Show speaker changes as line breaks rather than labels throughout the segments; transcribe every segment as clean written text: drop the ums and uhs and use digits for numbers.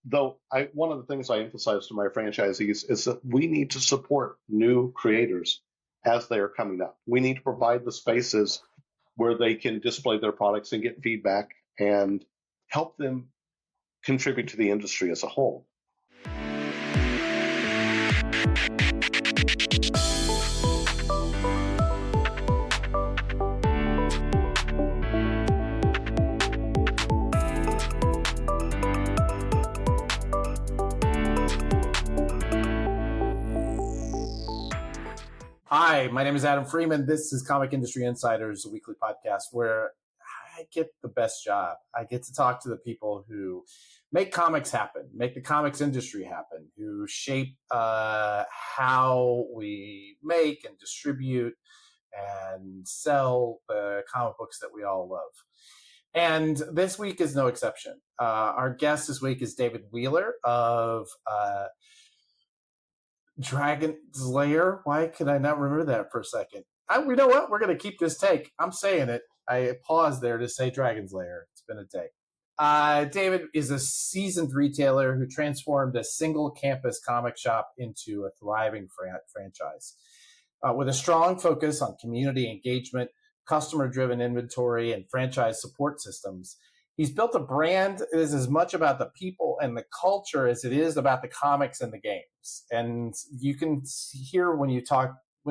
though one of the things I emphasize to my franchisees is that we need to support new creators as they are coming up. We need to provide the spaces where they can display their products and get feedback and help them contribute to the industry as a whole.
Hi, my name is Adam Freeman. This is Comic Industry Insiders, a weekly podcast where I get the best job. I get to talk to the people who make comics happen, make the comics industry happen, who shape how we make and distribute and sell the comic books that we all love. And this week is no exception. Our guest this week is David Wheeler of Dragon's Lair. Why could I not remember that for a second? You know what? We're going to keep this take. I'm saying it. I paused there to say Dragon's Lair. It's been a day. David is a seasoned retailer who transformed a single campus comic shop into a thriving franchise. With a strong focus on community engagement, customer-driven inventory, and franchise support systems, he's built a brand that is as much about the people and the culture as it is about the comics and the games. And you can hear when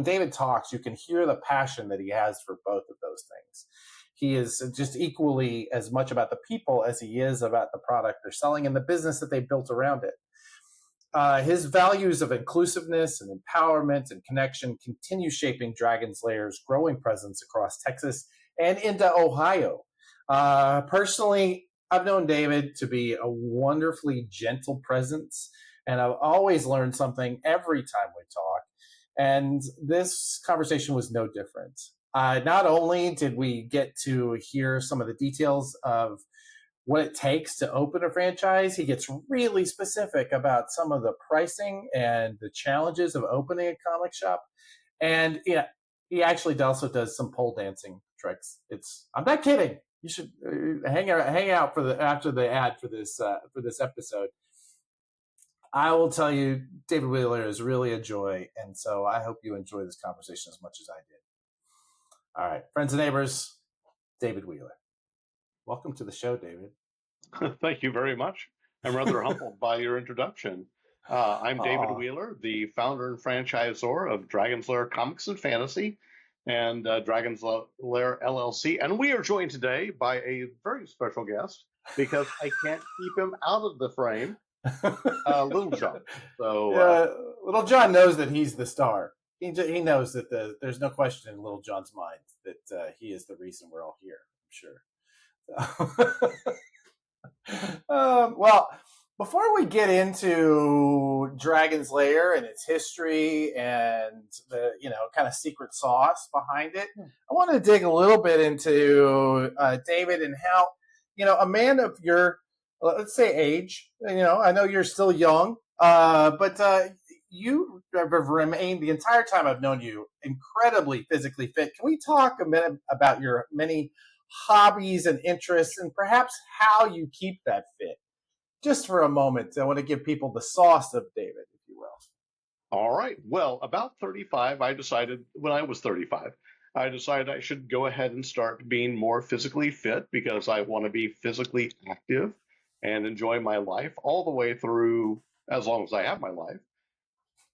David talks, you can hear the passion that he has for both of those things. He is just equally as much about the people as he is about the product they're selling and the business that they built around it. His values of inclusiveness and empowerment and connection continue shaping Dragon's Lair's growing presence across Texas and into Ohio. Personally, I've known David to be a wonderfully gentle presence, and I've always learned something every time we talk. And this conversation was no different. Not only did we get to hear some of the details of what it takes to open a franchise, he gets really specific about some of the pricing and the challenges of opening a comic shop. And yeah, he actually also does some pole dancing tricks. I'm not kidding. You should hang out after the ad for this episode. I will tell you, David Wheeler is really a joy, and so I hope you enjoy this conversation as much as I did. All right, friends and neighbors, David Wheeler. Welcome to the show, David.
Thank you very much. I'm rather humbled by your introduction. I'm David Wheeler, the founder and franchisor of Dragon's Lair Comics and Fantasy and Dragon's Lair LLC. And we are joined today by a very special guest because I can't keep him out of the frame, Little John.
So Little John knows that he's the star. He knows that there's no question in Little John's mind that he is the reason we're all here, I'm sure. Well, before we get into Dragon's Lair and its history and the kind of secret sauce behind it, I want to dig a little bit into David and how a man of your, let's say, age. I know you're still young, but you have remained the entire time I've known you incredibly physically fit. Can we talk a minute about your many hobbies and interests and perhaps how you keep that fit? Just for a moment, I want to give people the sauce of David, if you will.
All right. Well, about 35, when I was 35, I decided I should go ahead and start being more physically fit because I want to be physically active and enjoy my life all the way through as long as I have my life.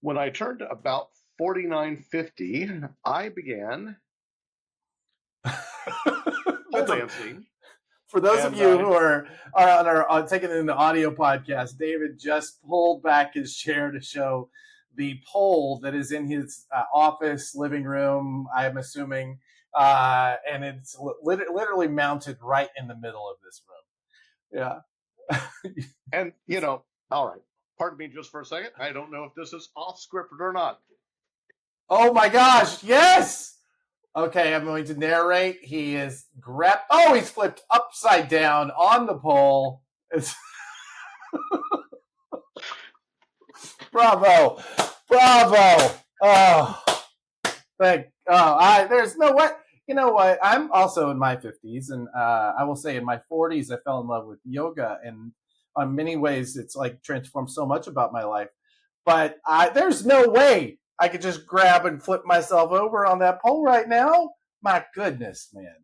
When I turned about 49, 50, I began dancing.
For those of you who are taking in the audio podcast, David just pulled back his chair to show the pole that is in his office, living room, I'm assuming, and it's literally mounted right in the middle of this room.
Yeah. And, all right, pardon me just for a second. I don't know if this is off script or not.
Oh, my gosh, yes! Okay, I'm going to narrate. He is he's flipped upside down on the pole. Bravo. Oh, there's no way. You know what? I'm also in my 50s, and I will say in my 40s, I fell in love with yoga. And on many ways, it's like transformed so much about my life. But there's no way I could just grab and flip myself over on that pole right now. My goodness, man.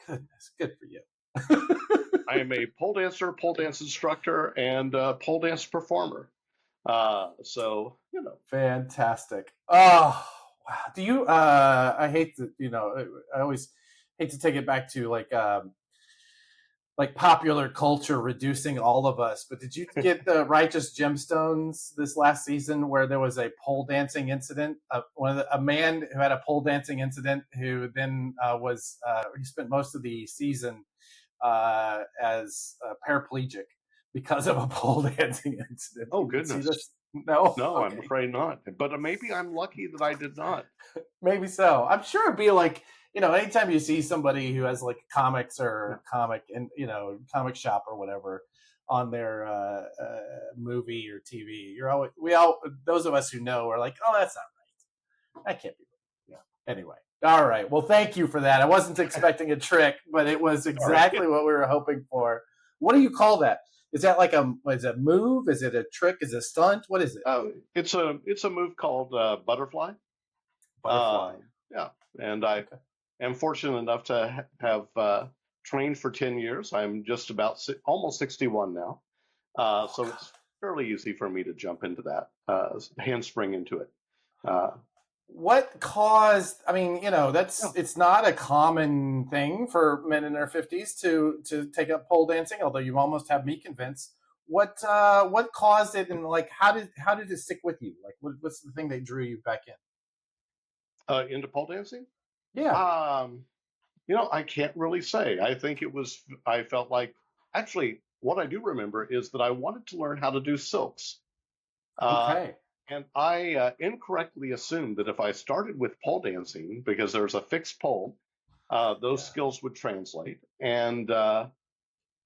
Goodness, good for you.
I am a pole dancer, pole dance instructor, and pole dance performer. So, you know.
Fantastic. Oh, wow. Do you? I hate to, I always hate to take it back to like popular culture reducing all of us. But did you get the Righteous Gemstones this last season where there was a pole dancing incident? A man who had a pole dancing incident who then he spent most of the season as paraplegic because of a pole dancing incident.
Oh,
You didn't see
goodness.
this? No.
No, I'm
Okay.
afraid not. But maybe I'm lucky that I did not.
Maybe so. I'm sure it'd be like, anytime you see somebody who has like comics or comic and comic shop or whatever on their movie or TV, those of us who know are like, oh, that's not right. That can't be right. Yeah. Anyway, all right. Well, thank you for that. I wasn't expecting a trick, but it was
All right.
exactly what we were hoping for. What do you call that? Is that like is it a move? Is it a trick? Is it a stunt? What is it?
It's a move called butterfly.
Butterfly.
Yeah, and I
Okay.
am fortunate enough to have trained for 10 years. I'm just about almost 61 now,
Oh,
so
God.
it's fairly easy for me to jump into that, handspring into it. Uh,
What caused? I mean,
yeah.
it's not a common thing for men in their 50s to take up pole dancing, although you almost have me convinced. What caused it, and like how did it stick with you? Like what's the thing that drew you back in?
Into pole dancing?
Yeah.
Um, I can't really say. I felt like, actually, what I do remember is that I wanted to learn how to do silks. Uh,
Okay.
and I incorrectly assumed that if I started with pole dancing, because there's a fixed pole, those
Yeah.
skills would translate. And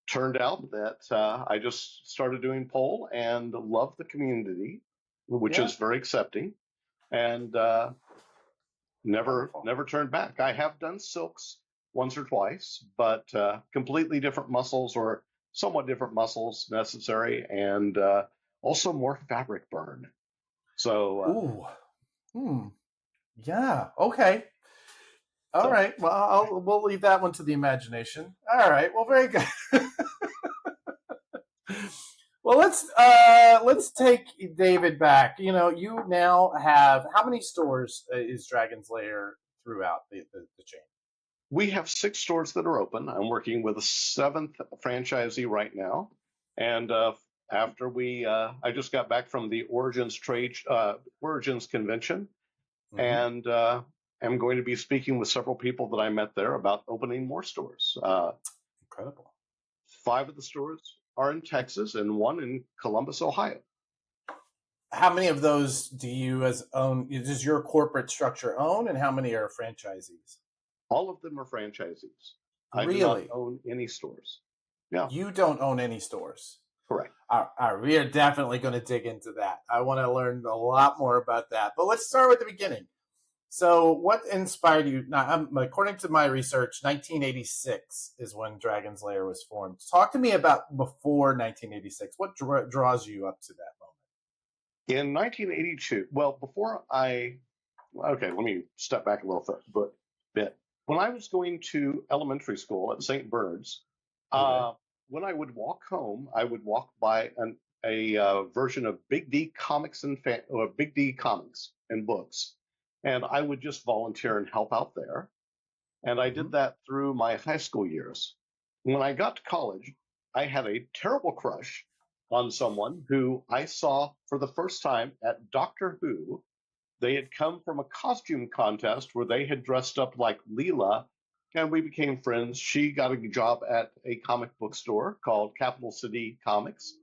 turned out that I just started doing pole and loved the community, which
Yeah.
is very accepting, and
Wonderful.
never turned back. I have done silks once or twice, but completely different muscles or somewhat different muscles necessary, and also more fabric burn. So,
Ooh. Hmm. Yeah. Okay. All
so
right. Well, we'll leave that one to the imagination. All right. Well, very good. Well, let's take David back. You now have how many stores is Dragon's Lair throughout the chain?
we have 6 stores that are open. I'm working with a seventh franchisee right now, and I just got back from the Origins convention,
Mm-hmm.
and am going to be speaking with several people that I met there about opening more stores.
Incredible.
5 of the stores are in Texas and one in Columbus, Ohio.
How many of those do you as own? Does your corporate structure own, and how many are franchisees?
All of them are franchisees. I do not
Really,
own any stores. Yeah,
you don't own any stores.
correct.
All right, we are definitely going to dig into that. I want to learn a lot more about that. But let's start with the beginning. So, what inspired you? Now, according to my research, 1986 is when Dragon's Lair was formed. Talk to me about before 1986. What draws you up to that moment?
In 1982, well, okay, let me step back a bit. When I was going to elementary school at St. Bernard's,
Okay.
when I would walk home, I would walk by a version of Big D Comics or Big D Comics and books, and I would just volunteer and help out there. And I
Mm-hmm.
did that through my high school years. When I got to college, I had a terrible crush on someone who I saw for the first time at Doctor Who. They had come from a costume contest where they had dressed up like Leela, and we became friends. She got a job at a comic book store called Capital City Comics,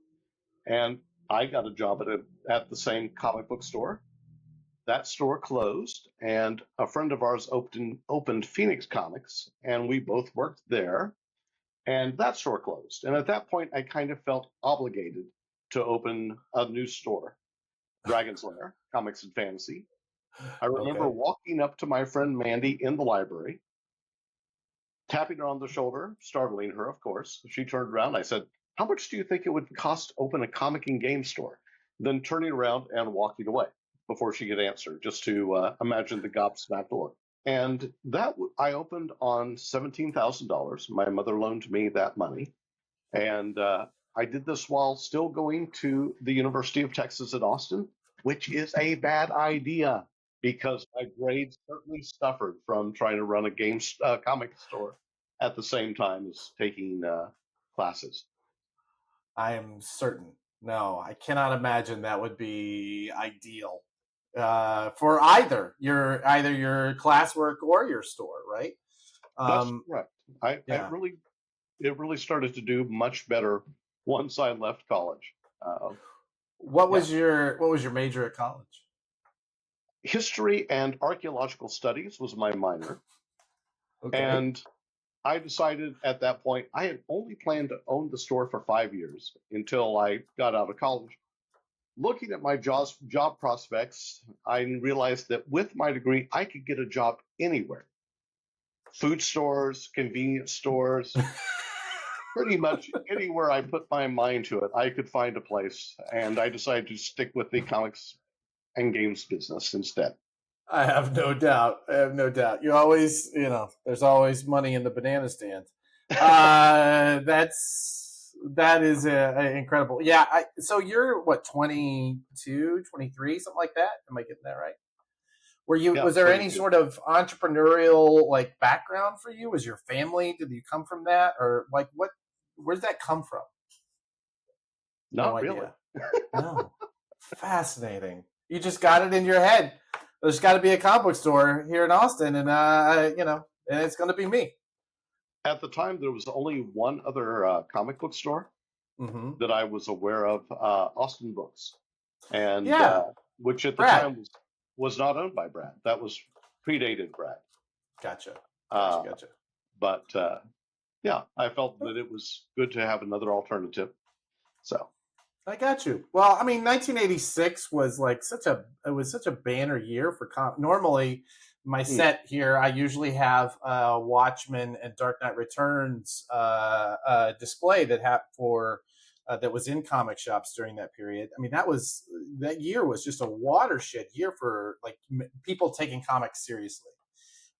and I got a job at the same comic book store. That store closed, and a friend of ours opened Phoenix Comics, and we both worked there. And that store closed. And at that point, I kind of felt obligated to open a new store, Dragon's Lair, Comics and Fantasy. I remember
Okay.
walking up to my friend Mandy in the library, tapping her on the shoulder, startling her, of course. She turned around. I said, how much do you think it would cost to open a comic and game store? Then turning around and walking away before she could answer, just to imagine the gobsmacked look. And I opened on $17,000. My mother loaned me that money, and I did this while still going to the University of Texas at Austin, which is a bad idea because my grades certainly suffered from trying to run a comic store at the same time as taking classes.
I am certain. No, I cannot imagine that would be ideal for either your classwork or your store, right?
That's
Um,
correct.
yeah.
It really started to do much better once I left college. Uh, yeah,
What was your major at college?
history and archaeological studies was my minor,
Okay.
and I decided at that point I had only planned to own the store for 5 years until I got out of college. Looking at my job prospects, I realized that with my degree, I could get a job anywhere: food stores, convenience stores, pretty much anywhere I put my mind to it, I could find a place. And I decided to stick with the comics and games business instead.
I have no doubt. I have no doubt. You always, there's always money in the banana stand. That is incredible. Yeah. So you're what, 22, 23, something like that? Am I getting that right?
Yeah,
Was there any
22.
sort of entrepreneurial like background for you? Was your family, did you come from that? Or like where's that come from? No
Not really.
idea. No. Fascinating. You just got it in your head. There's got to be a comic book store here in Austin, and and it's going to be me.
At the time, there was only one other comic book store
Mm-hmm.
that I was aware of, Austin Books, and
Yeah,
which at the
Brad.
time was not owned by Brad. That was predated Brad.
Gotcha. Gotcha.
Uh,
Gotcha.
but yeah, I felt that it was good to have another alternative. So
I got you. Well, I mean, 1986 was like such a banner year for Normally, my
mm,
set here, I usually have Watchmen and Dark Knight Returns display that was in comic shops during that period. I mean, that year was just a watershed year for like people taking comics seriously,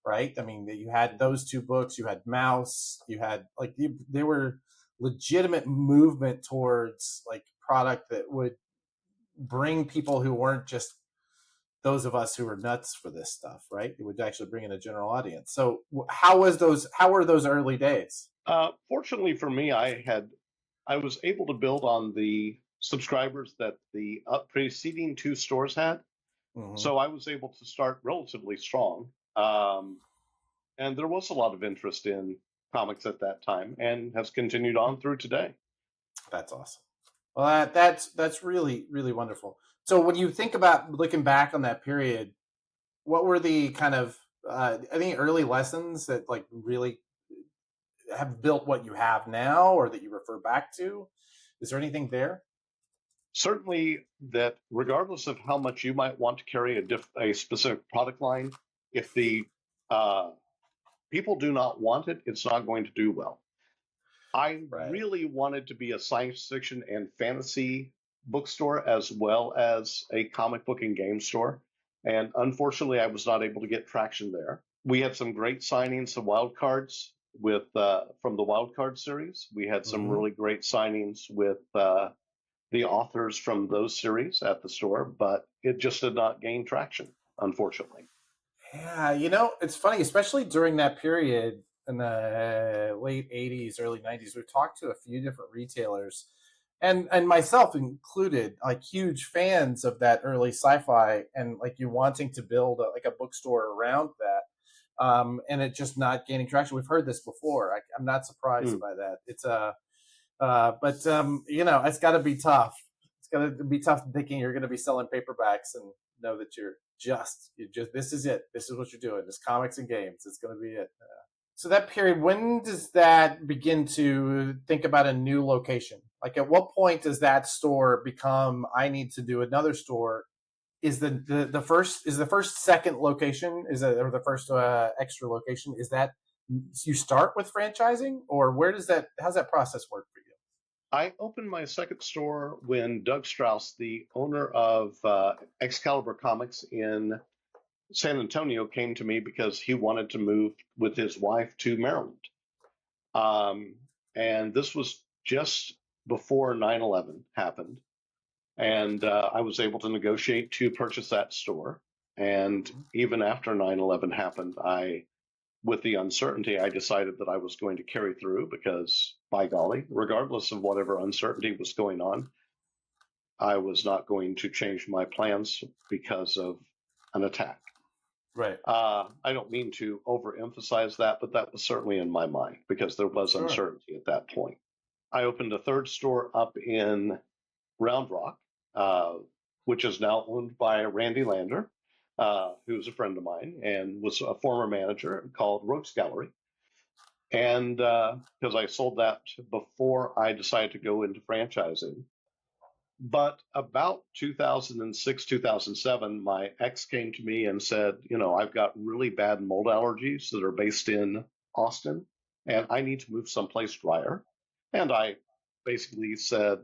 right? I mean, you had those two books, you had Mouse, you had like they were legitimate movement towards like product that would bring people who weren't just those of us who were nuts for this stuff, right? It would actually bring in a general audience. So how were those early days?
fortunately for me, I was able to build on the subscribers that the preceding two stores had.
Mm-hmm.
So I was able to start relatively strong. And there was a lot of interest in comics at that time and has continued on through today.
That's awesome. Well, that's really really wonderful. So when you think about looking back on that period, what were the kind of any early lessons that like really have built what you have now, or that you refer back to? Is there anything there?
Certainly, that regardless of how much you might want to carry a specific product line, if the uh, people do not want it, it's not going to do well. I
Right.
really wanted to be a science fiction and fantasy bookstore as well as a comic book and game store. And unfortunately, I was not able to get traction there. We had some great signings of wild cards with from the wild card series. We had some
Mm-hmm.
really great signings with the authors from those series at the store, but it just did not gain traction, unfortunately.
Yeah, it's funny, especially during that period in the late '80s, early '90s. We've talked to a few different retailers, and myself included, like huge fans of that early sci-fi, and like you wanting to build like a bookstore around that, and it just not gaining traction. We've heard this before. I'm not surprised
Mm.
by that. It's a but it's got to be tough. It's got to be tough thinking you're going to be selling paperbacks and know that you just this is it. This is what you're doing. This comics and games. It's going to be it. So that period, when does that begin to think about a new location? Like, at what point does that store become? I need to do another store. Is the first second location is it or the first extra location? Is that you start with franchising, or where does that how's that process work for you?
I opened my second store when Doug Strauss, the owner of Excalibur Comics in San Antonio, came to me because he wanted to move with his wife to Maryland. Um, and this was just before 9/11 happened. And I was able to negotiate to purchase that store. And even after 9/11 happened, with the uncertainty, I decided that I was going to carry through because, by golly, regardless of whatever uncertainty was going on, I was not going to change my plans because of an attack.
Right.
I don't mean to overemphasize that, but that was certainly in my mind because there was
Sure.
uncertainty at that point. I opened a third store up in Round Rock, uh, which is now owned by Randy Lander, who's a friend of mine and was a former manager, called Rogues Gallery. And because I sold that before I decided to go into franchising. But about 2006, 2007, my ex came to me and said, I've got really bad mold allergies that are based in Austin, and I need to move someplace drier. And I basically said,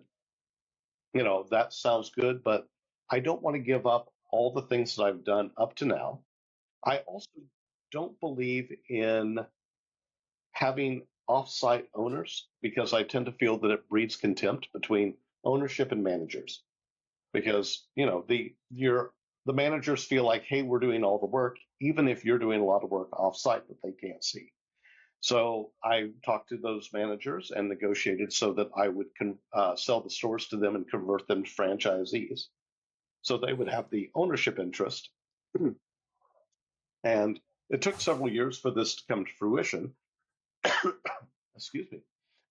that sounds good, but I don't want to give up all the things that I've done up to now. I also don't believe in having off-site owners because I tend to feel that it breeds contempt between ownership and managers. Because the managers feel like, hey, we're doing all the work, even if you're doing a lot of work off-site that they can't see. So I talked to those managers and negotiated so that I would sell the stores to them and convert them to franchisees. So they would have the ownership interest. And it took several years for this to come to fruition. Excuse me.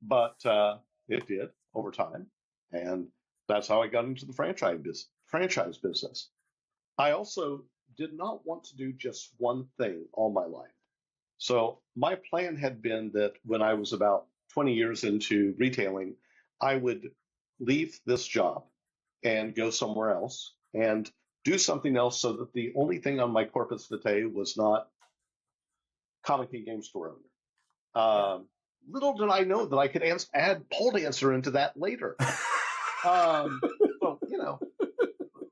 But it did over time. And that's how I got into the franchise business. I also did not want to do just one thing all my life. So my plan had been that when I was about 20 years into retailing, I would leave this job and go somewhere else and do something else so that the only thing on my corpus vitae was not comic and game store owner.
Yeah.
Little did I know that I could add pole dancer into that later. Well,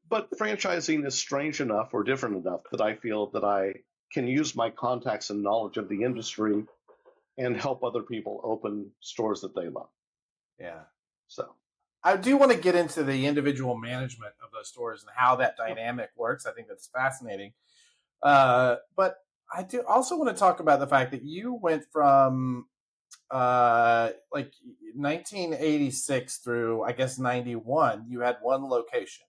but franchising is strange enough or different enough that I feel that I can use my contacts and knowledge of the industry and help other people open stores that they love.
Yeah.
So
I do want to get into the individual management of those stores and how that dynamic works. I think that's fascinating. But I do also want to talk about the fact that you went from like 1986 through, I guess, 91. You had one location,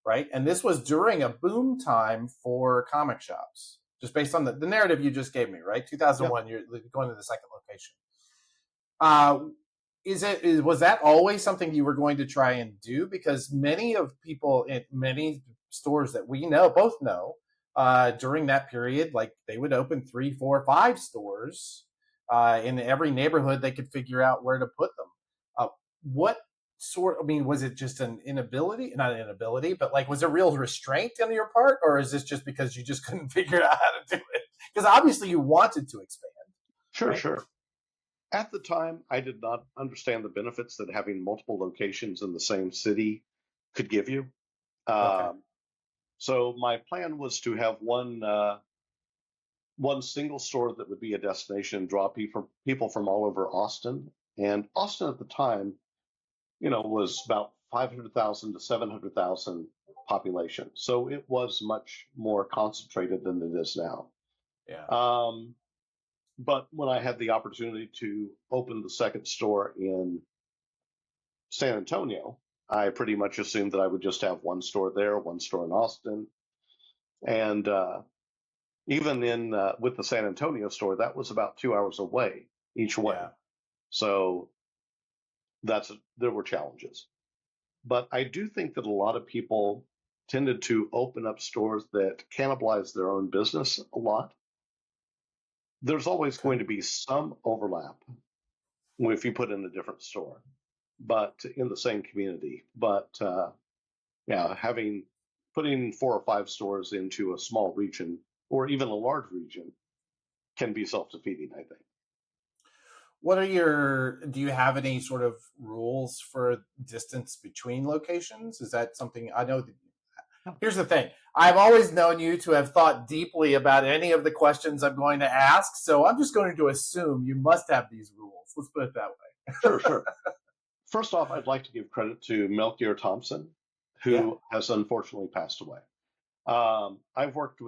right? And this was during a boom time for comic shops, just based on the narrative you just gave me, right?
yeah,
2001, you're going to the second location. Uh, was that always something you were going to try and do? Because many of people in many stores that we know, both know, during that period, like they would open 3, 4, 5 stores in every neighborhood they could figure out where to put them. What sort? I mean, was it just an inability? Not an inability, but like, was there real restraint on your part, or is this just because you just couldn't figure out how to do it? Because obviously you wanted to expand,
sure,
right?
sure. At the time, I did not understand the benefits that having multiple locations in the same city could give you.
Okay.
Um, so my plan was to have one single store that would be a destination and draw people from all over Austin. And Austin at the time, was about 500,000 to 700,000 population. So it was much more concentrated than it is now.
Yeah.
Um, but when I had the opportunity to open the second store in San Antonio, I pretty much assumed that I would just have one store there, one store in Austin. And even in with the San Antonio store, that was about 2 hours away each
Yeah.
way. So there were challenges. But I do think that a lot of people tended to open up stores that cannibalize their own business a lot. There's always
Okay.
going to be some overlap if you put in a different store, but in the same community. But yeah, putting 4 or 5 stores into a small region or even a large region can be self-defeating, I think.
Do you have any sort of rules for distance between locations? Is that something I know? Here's the thing. I've always known you to have thought deeply about any of the questions I'm going to ask, so I'm just going to assume you must have these rules. Let's put it that way.
Sure, sure. First off, I'd like to give credit to Melchior Thompson,
Yeah.
who has unfortunately passed away. I worked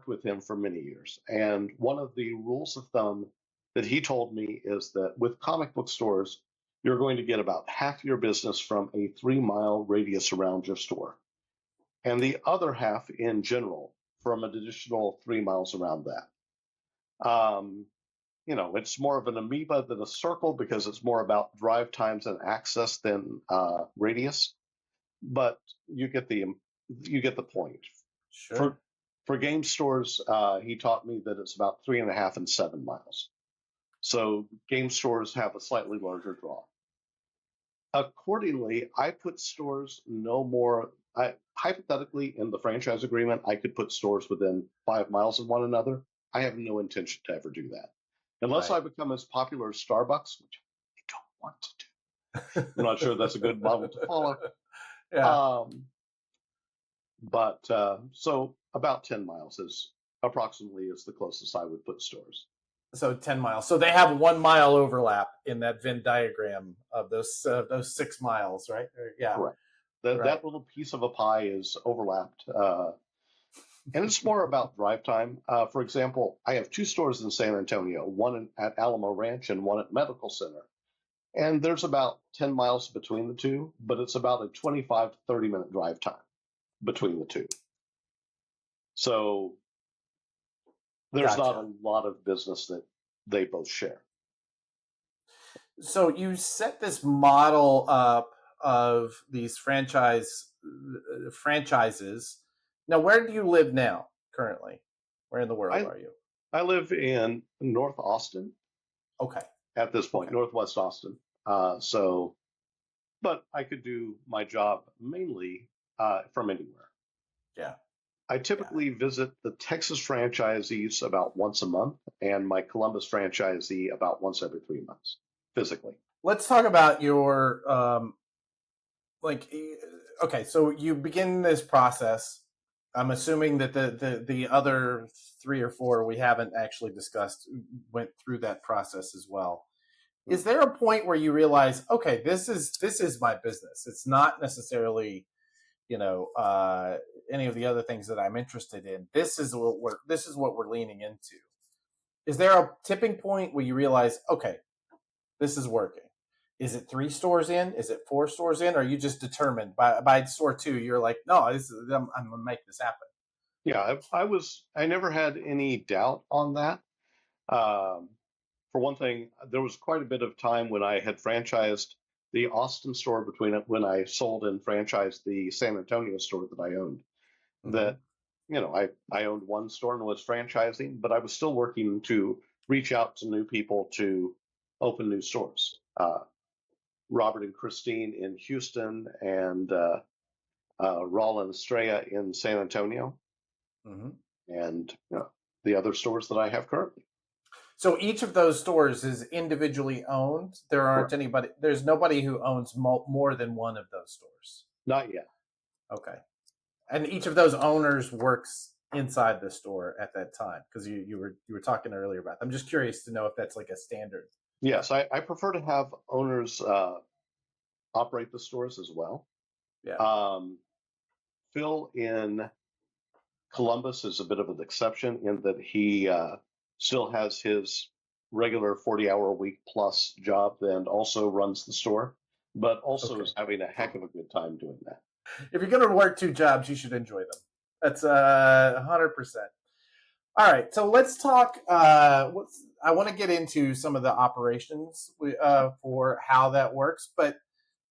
with him for many years, and one of the rules of thumb that he told me is that with comic book stores, you're going to get about half your business from a 3 mile radius around your store, and the other half in general from an additional 3 miles around that. It's more of an amoeba than a circle because it's more about drive times and access than radius, but you get the point.
Sure.
For game stores, he taught me that it's about 3.5 and 7 miles. So game stores have a slightly larger draw. Accordingly, I put stores no more. Hypothetically, in the franchise agreement, I could put stores within 5 miles of one another. I have no intention to ever do that, unless
Right.
I become as popular as Starbucks, which I don't want to do. I'm not sure that's a good model to follow.
Yeah.
Um, but so about 10 miles is approximately is the closest I would put stores.
So 10 miles. So they have 1 mile overlap in that Venn diagram of those 6 miles, right? Yeah.
Correct. That
Right.
that little piece of a pie is overlapped, and it's more about drive time. For example, I have two stores in San Antonio, one at Alamo Ranch and one at Medical Center, and there's about 10 miles between the two, but it's about a 25 to 30 minute drive time between the two. So there's not
Gotcha.
a lot of business that they both share.
So you set this model up of these franchises. Now, where do you live now currently? Where in the world
I
are you?
I live in North Austin
Okay.
at this point,
Okay.
Northwest Austin. So, but I could do my job mainly from anywhere.
Yeah.
I
Yeah.
typically visit the Texas franchisees about once a month and my Columbus franchisee about once every 3 months physically.
Let's talk about your like okay, so you begin this process. I'm assuming that the other three or four we haven't actually discussed went through that process as well. Is there a point where you realize, okay, this is my business? It's not necessarily, any of the other things that I'm interested in. This is what we're leaning into. Is there a tipping point where you realize, okay, this is working? Is it 3 stores in? Is it 4 stores in? Or are you just determined by store two? You're like, no, I'm gonna make this happen.
Yeah, I never had any doubt on that. Um, for one thing, there was quite a bit of time when I had franchised the Austin store between it when I sold and franchised the San Antonio store that I owned.
Mm-hmm.
That I owned one store and was franchising, but I was still working to reach out to new people to open new stores. Robert and Christine in Houston and Raul and Estrella in San Antonio,
Mm-hmm.
and the other stores that I have currently.
So each of those stores is individually owned.
Correct.
There's nobody who owns more than one of those stores.
Not yet.
Okay. And each of those owners works inside the store at that time because you were talking earlier about. I'm just curious to know if that's like a standard.
Yes, I prefer to have owners operate the stores as well.
Yeah.
Um, Phil in Columbus is a bit of an exception in that he still has his regular 40-hour a week plus job and also runs the store, but also
Okay.
is having a heck of a good time doing that.
If you're going to work 2 jobs, you should enjoy them. That's 100%. All right, so let's talk. I want to get into some of the operations for how that works, but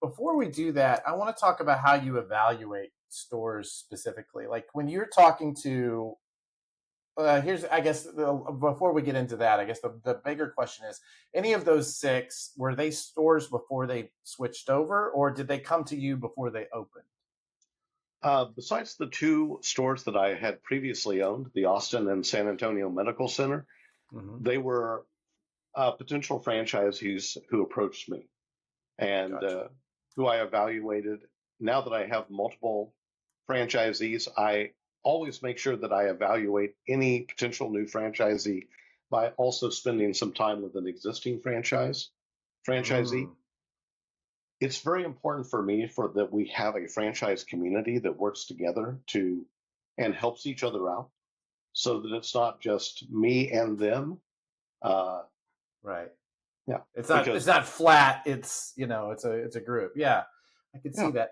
before we do that, I want to talk about how you evaluate stores specifically. Like when you're talking to, I guess, before we get into that, I guess the bigger question is: any of those six were they stores before they switched over, or did they come to you before they opened?
Besides the two stores that I had previously owned, the Austin and San Antonio Medical Center,
Mm-hmm.
they were potential franchisees who approached me and
Gotcha.
who I evaluated. Now that I have multiple franchisees, I always make sure that I evaluate any potential new franchisee by also spending some time with an existing franchisee.
Mm,
It's very important for me for that we have a franchise community that works together to and helps each other out so that it's not just me and them. Uh,
right.
yeah,
It's
because
not flat. It's it's a group. Yeah, I can see
yeah,
that.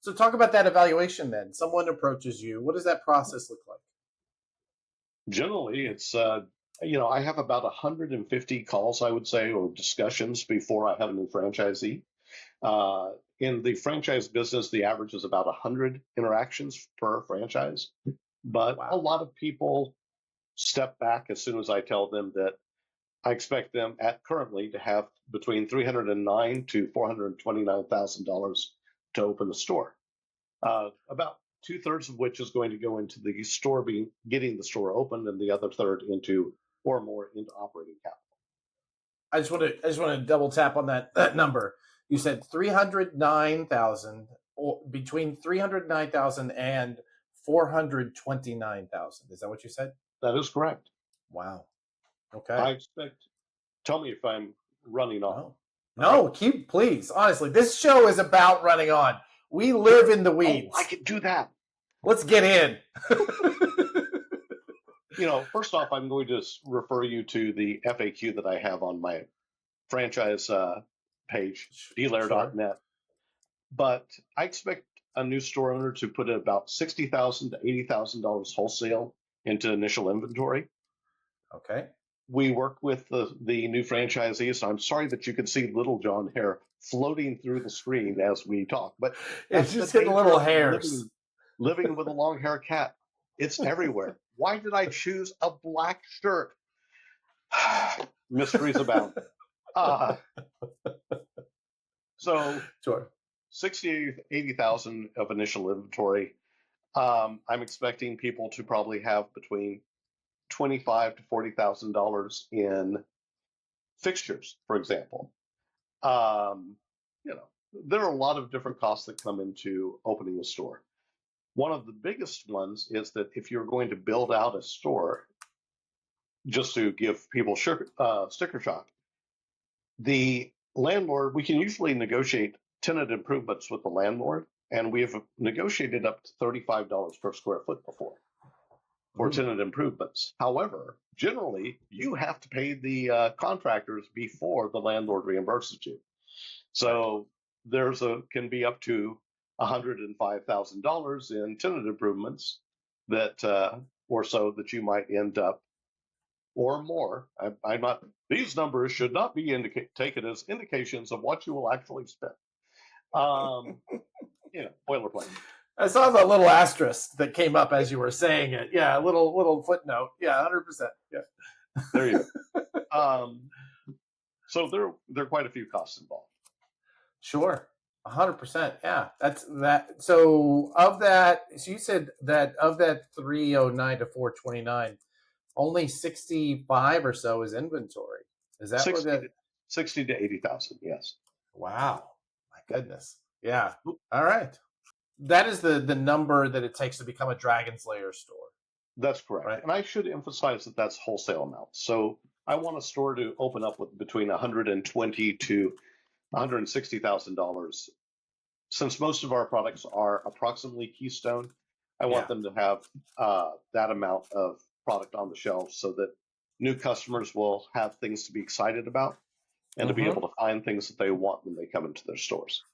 So talk about that evaluation then. Someone approaches you. What does that process look like?
generally it's I have about 150 calls, I would say, or discussions before I have a new franchisee. Uh, in the franchise business, the average is about 100 interactions per franchise, but a
Wow.
lot of people step back as soon as I tell them that I expect them at currently to have between 309 to $429,000 to open a store. About two-thirds of which is going to go into the store getting the store open, and the other third into or more into operating capital.
I just want to double tap on that number. You said 309,000, or between 309,000 and 429,000. Is that what you said?
That is correct.
Wow. Okay.
I expect. Tell me if I'm running on.
No. No, keep please. Honestly, this show is about running on. We live in the
Oh, I
weeds.
could do that.
Let's get in.
First off, I'm going to refer you to the FAQ that I have on my franchise page,
Sure.
dlair.net. But I expect a new store owner to put in about $60,000 to $80,000 wholesale into initial inventory.
Okay.
We work with the new franchisees. So I'm sorry that you can see Little John hair floating through the screen as we talk, but
It's
that's the
just getting
danger
little
of
hairs.
living with a long hair cat. It's everywhere. Why did I choose a black shirt? Mysteries abound. Uh, so
Sure.
60, 80,000 of initial inventory. I'm expecting people to probably have between 25 to $40,000 in fixtures, for example. Um, there are a lot of different costs that come into opening a store. One of the biggest ones is that if you're going to build out a store, just to give people sticker shock, the landlord, we can usually negotiate tenant improvements with the landlord, and we have negotiated up to $35 per square foot before for
Ooh.
tenant improvements. However, generally, you have to pay the contractors before the landlord reimburses you.
Right.
So can be up to $105,000 in tenant improvements that or so that you might end up or more. I'm not. These numbers should not be taken as indications of what you will actually spend. Um, boilerplate.
I saw the little asterisk that came up as you were saying it. Yeah, a little footnote. Yeah, 100%. Yeah.
There you go. So there are quite a few costs involved.
Sure. 100%. Yeah. That's that. So of that, so you said that of that 309 to 429, only 65 or so is inventory. Is that what
60
that?
to 60 to 80,000. Yes.
Wow. My
Yeah.
goodness. Yeah. All right. That is the number that it takes to become a Dragon's Lair store,
That's correct.
right?
And I should emphasize that that's wholesale amounts. So I want a store to open up with between 120 to $160,000. Since most of our products are approximately Keystone, I want
Yeah.
them to have that amount of product on the shelves so that new customers will have things to be excited about and to be
Mm-hmm.
able to find things that they want when they come into their stores.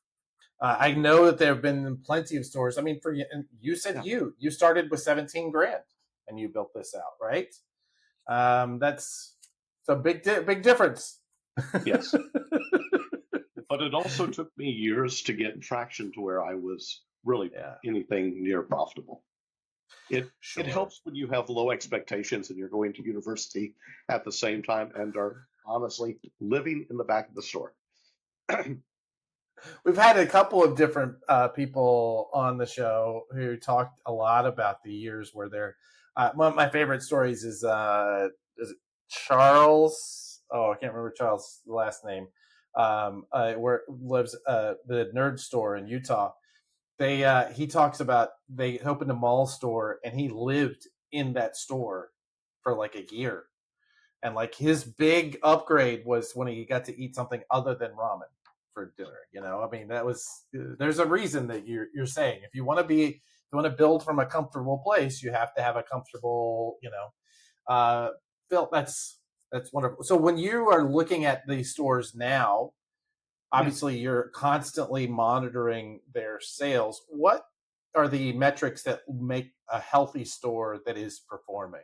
I know that there have been plenty of stores. I mean, for you, you said
Yeah.
you started with 17 grand and you built this out, right? That's a big difference.
Yes. But it also took me years to get traction to where I was really
Yeah,
anything near profitable. It
sure.
helps when you have low expectations and you're going to university at the same time and are honestly living in the back of the store.
We've had a couple of different people on the show who talked a lot about the years where they're. One of my favorite stories is it Charles? Oh, I can't remember Charles' last name. Where lives the nerd store in Utah. They he talks about they opened a mall store and he lived in that store for like a year. And like his big upgrade was when he got to eat something other than ramen for dinner. I mean, that was there's a reason that you're saying if you want to build from a comfortable place, you have to have a comfortable, built. That's wonderful. So when you are looking at these stores now,
Yeah.
obviously you're constantly monitoring their sales. What are the metrics that make a healthy store that is performing?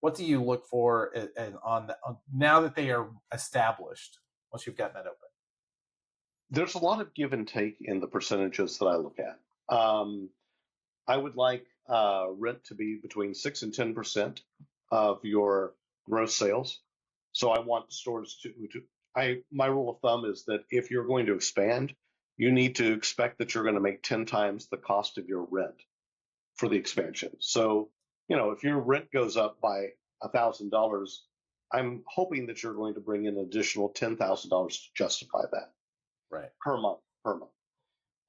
What do you look for now that they are established? Once you've gotten that open,
There's a lot of give and take in the percentages that I look at. I would like rent to be between 6 and 10% of your gross sales. So I want stores my rule of thumb is that if you're going to expand, you need to expect that you're going to make 10 times the cost of your rent for the expansion. So, if your rent goes up by $1,000, I'm hoping that you're going to bring in an additional $10,000 to justify that
right?
per month.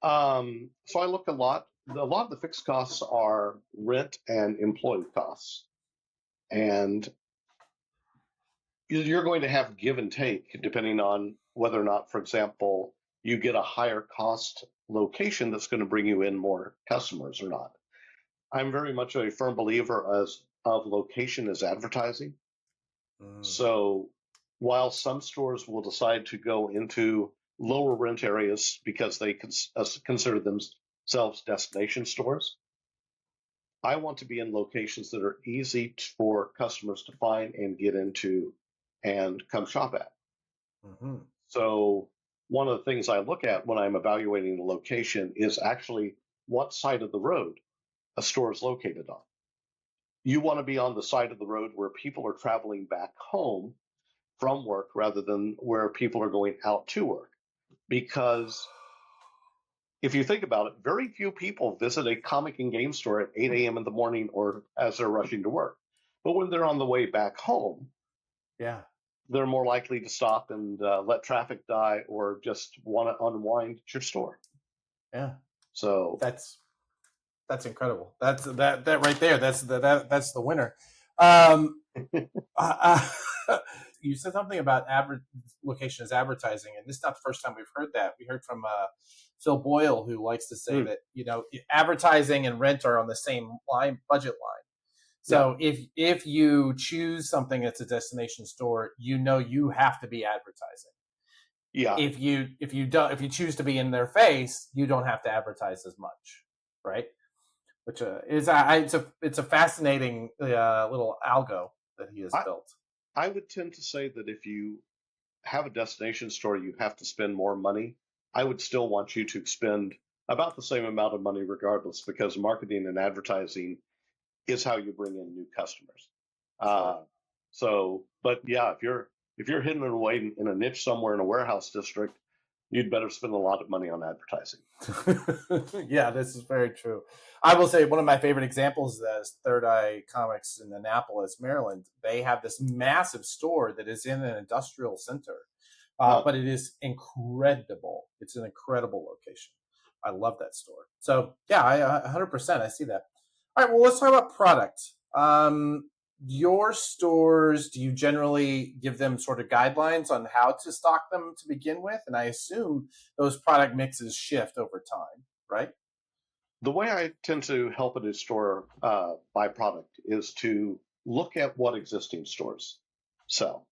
So I look a lot of the fixed costs are rent and employee costs. And you're going to have give and take depending on whether or not, for example, you get a higher cost location that's going to bring you in more customers or not. I'm very much a firm believer of location as advertising.
Mm,
So while some stores will decide to go into lower rent areas because they consider themselves destination stores, I want to be in locations that are easy for customers to find and get into and come shop at.
mm-hmm.
So one of the things I look at when I'm evaluating the location is actually what side of the road a store is located on. You want to be on the side of the road where people are traveling back home from work rather than where people are going out to work. Because if you think about it, very few people visit a comic and game store at 8 a.m. in the morning or as they're rushing to work. But when they're on the way back home,
Yeah,
they're more likely to stop and let traffic die or just want to unwind at your store.
yeah.
So,
That's incredible. That right there. That's the winner. Um, you said something about location as advertising, and this is not the first time we've heard that. We heard from Phil Boyle, who likes to say
mm,
that advertising and rent are on the same budget line.
yeah,
So if you choose something that's a destination store, you have to be advertising.
yeah.
If you choose to be in their face, you don't have to advertise as much, right? Which is it's a fascinating little algo that he has
I,
built.
I would tend to say that if you have a destination store, you have to spend more money. I would still want you to spend about the same amount of money regardless, because marketing and advertising is how you bring in new customers.
Sure.
Uh, but yeah, if you're hidden away in a niche somewhere in a warehouse district, you'd better spend a lot of money on advertising.
Yeah, this is very true. I will say one of my favorite examples is Third Eye Comics in Annapolis, Maryland. They have this massive store that is in an industrial center,
Huh.
but it is incredible. It's an incredible location. I love that store. So yeah, 100%. I see that. All right, well, let's talk about product. Your stores, do you generally give them sort of guidelines on how to stock them to begin with? And I assume those product mixes shift over time, right?
The way I tend to help a new store buy product is to look at what existing stores sell.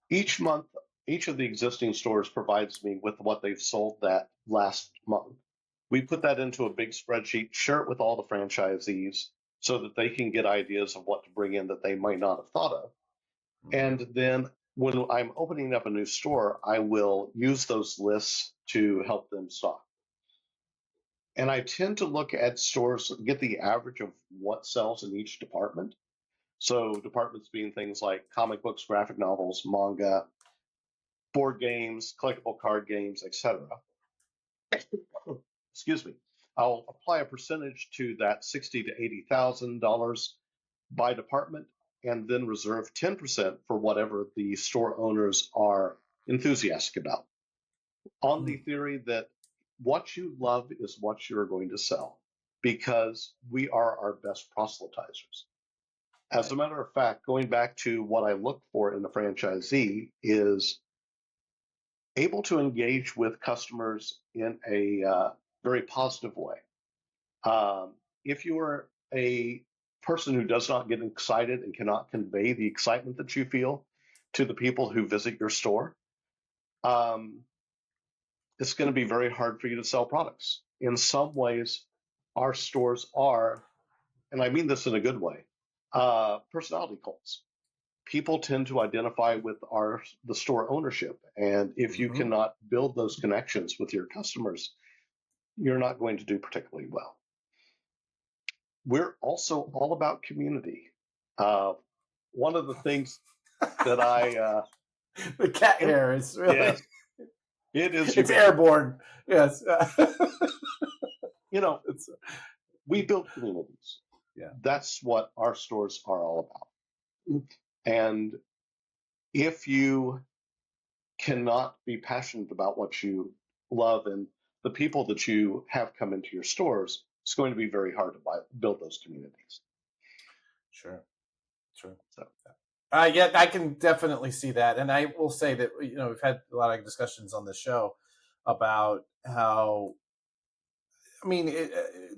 Each month, each of the existing stores provides me with what they've sold that last month. We put that into a big spreadsheet, share it with all the franchisees so that they can get ideas of what to bring in that they might not have thought of.
Mm-hmm.
And then when I'm opening up a new store, I will use those lists to help them stock. And I tend to look at stores, get the average of what sells in each department. So, departments being things like comic books, graphic novels, manga, board games, collectible card games, etc. Excuse me. I'll apply a percentage to that $60,000 to $80,000 by department, and then reserve 10% for whatever the store owners are enthusiastic about, on the theory that what you love is what you're going to sell, because we are our best proselytizers. As a matter of fact, going back to what I look for in the franchisee is able to engage with customers in a very positive way. If you are a person who does not get excited and cannot convey the excitement that you feel to the people who visit your store, it's going to be very hard for you to sell products. In some ways, our stores are, and I mean this in a good way, personality cults. People tend to identify with the store ownership, and if you cannot build those connections with your customers, you're not going to do particularly well. We're also all about community. One of the things that I
the cat hair is really,
yes, it is
it's airborne. Yes.
You know, we build communities.
Yeah.
That's what our stores are all about. And if you cannot be passionate about what you love and the people that you have come into your stores, it's going to be very hard to build those communities.
Sure.
So.
Yeah, I can definitely see that. And I will say that, we've had a lot of discussions on the show about how,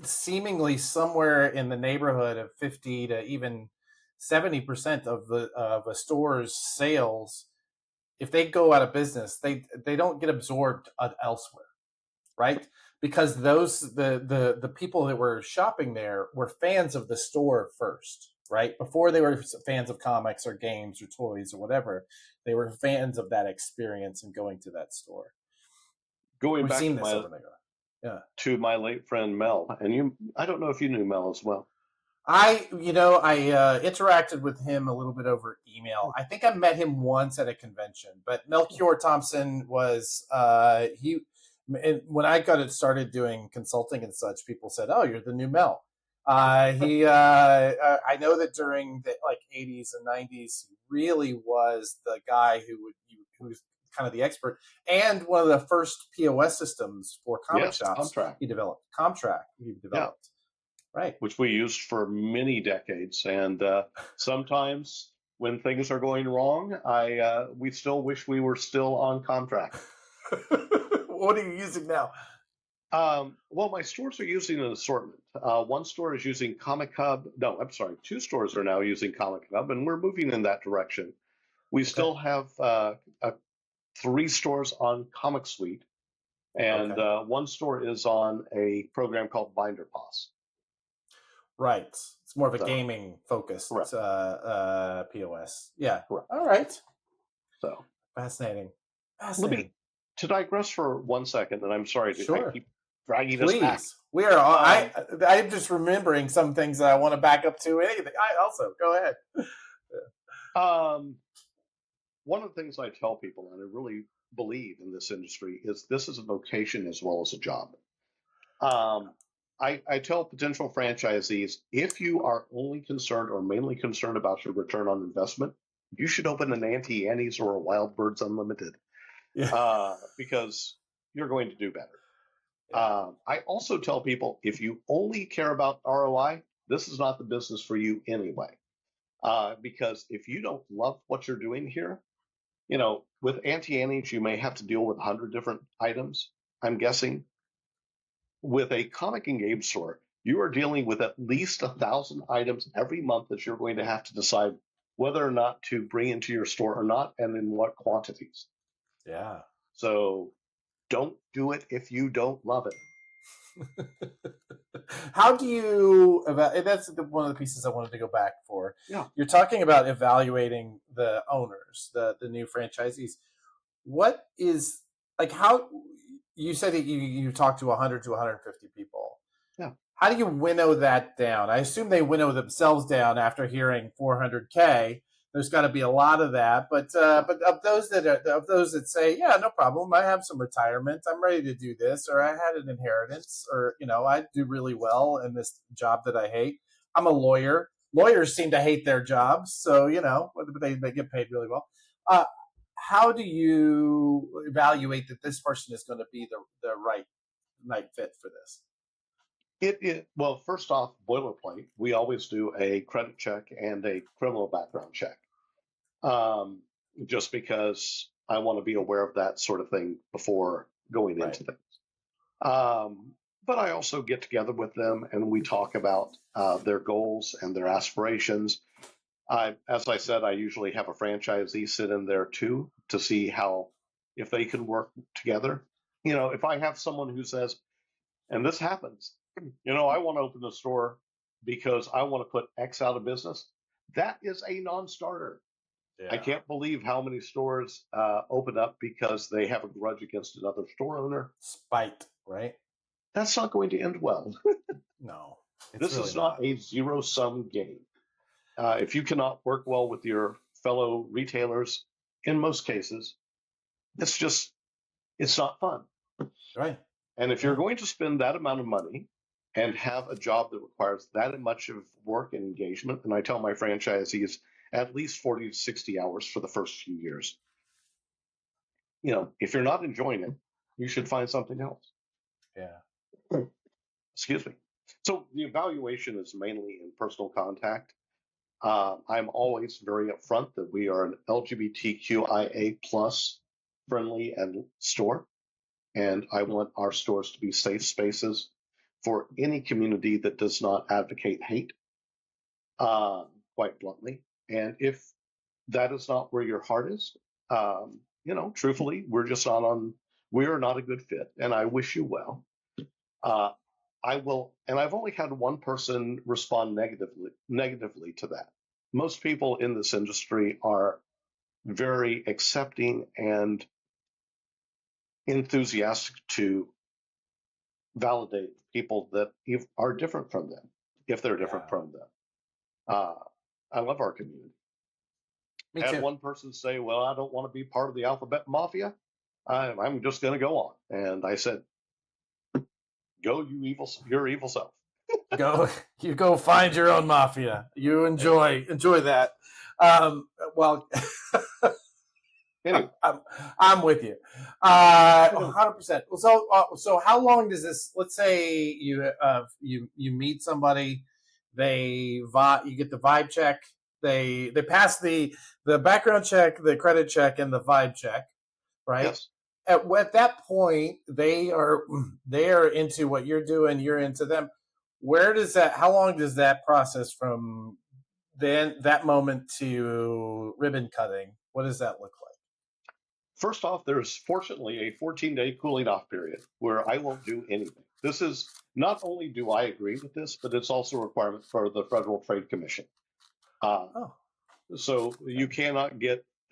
seemingly somewhere in the neighborhood of 50 to even 70% of a store's sales, if they go out of business, they don't get absorbed elsewhere, right? Because the people that were shopping there were fans of the store first, right? Before they were fans of comics or games or toys or whatever, they were fans of that experience and going to that store.
Going
We've
back
seen
to
this over there. Yeah.
To my late friend Mel, and I don't know if you knew Mel as well.
I interacted with him a little bit over email. I think I met him once at a convention, but Melchior Thompson was when I got it started doing consulting and such, people said, "Oh, you're the new Mel." I know that during the 80s and 90s, he really was the guy who was kind of the expert, and one of the first POS systems for comic shops.
Comtrack.
He developed. Comtrack. He developed. Yeah. Right.
Which we used for many decades, and sometimes when things are going wrong, we still wish we were still on contract.
What are you using now?
Well, my stores are using an assortment. One store is using Comic Hub. No, I'm sorry. Two stores are now using Comic Hub, and we're moving in that direction. We still have 3 stores on Comic Suite, and one store is on a program called Binder Pass.
Right. It's more of a gaming focused POS. Yeah.
Correct.
All right.
So
fascinating.
To digress for 1 second, and I'm sorry to keep dragging us back.
We are. I'm just remembering some things that I want to back up to. Anything. I also go ahead.
One of the things I tell people, and I really believe in this industry, is this is a vocation as well as a job. I tell potential franchisees, if you are only concerned or mainly concerned about your return on investment, you should open an Auntie Annie's or a Wild Birds Unlimited, because you're going to do better. Yeah. I also tell people, if you only care about ROI, this is not the business for you anyway. Because if you don't love what you're doing here, with Auntie Annie's, you may have to deal with 100 different items, I'm guessing. With a comic and game store, you are dealing with at least 1,000 items every month that you're going to have to decide whether or not to bring into your store or not, and in what quantities.
Yeah.
So don't do it if you don't love it.
How do you that's one of the pieces I wanted to go back for.
Yeah.
You're talking about evaluating the owners, the new franchisees. What is, how you said that you talked to 100 to 150 people.
Yeah.
How do you winnow that down? I assume they winnow themselves down after hearing 400K. There's got to be a lot of that, but of those that say, yeah, no problem, I have some retirement, I'm ready to do this, or I had an inheritance, or I do really well in this job that I hate. I'm a lawyer. lawyers seem to hate their jobs, so they get paid really well. How do you evaluate that this person is going to be the right fit for this?
Well, first off, boilerplate. We always do a credit check and a criminal background check, um, just because I want to be aware of that sort of thing before going
Right.
into things. Um, but I also get together with them and we talk about their goals and their aspirations. As I said, I usually have a franchisee sit in there too to see how if they can work together. If I have someone who says, and this happens, I want to open a store because I want to put X out of business. That is a non-starter. I
Yeah.
can't believe how many stores open up because they have a grudge against another store owner.
Spite, right?
That's not going to end well.
No, it's
This
really
is not
not.
a zero-sum game. If you cannot work well with your fellow retailers, in most cases, it's not fun.
Right.
And if you're
Yeah.
going to spend that amount of money and have a job that requires that much of work and engagement, and I tell my franchisees at least 40 to 60 hours for the first few years, if you're not enjoying it, you should find something else.
Yeah.
Excuse me. So the evaluation is mainly in personal contact. I'm always very upfront that we are an LGBTQIA plus friendly and store, and I want our stores to be safe spaces for any community that does not advocate hate, uh, quite bluntly. And if that is not where your heart is, truthfully, we are not a good fit, and I wish you well. Uh, I will, and I've only had one person respond negatively to that. Most people in this industry are very accepting and enthusiastic to validate people that are different from them, if they're different
Yeah.
from them. Uh, I love our community.
Me
Had
too.
one person say, "Well, I don't want to be part of the alphabet mafia. I'm just going to go on." And I said, "Go, your evil self."
Go you go find your own mafia. You enjoy that. Well,
Anyway,
I'm with you, 100%. So how long does this? Let's say you meet somebody, you get the vibe check, they pass the background check, the credit check, and the vibe check, right?
yes.
At that point, they are into what you're doing, you're into them. Where does that? How long does that process from then that moment to ribbon cutting? What does that look like?
First off, there's fortunately a 14-day cooling off period where I won't do anything. This is not only do I agree with this, but it's also a requirement for the Federal Trade Commission. Uh,
Oh,
so
okay.
you cannot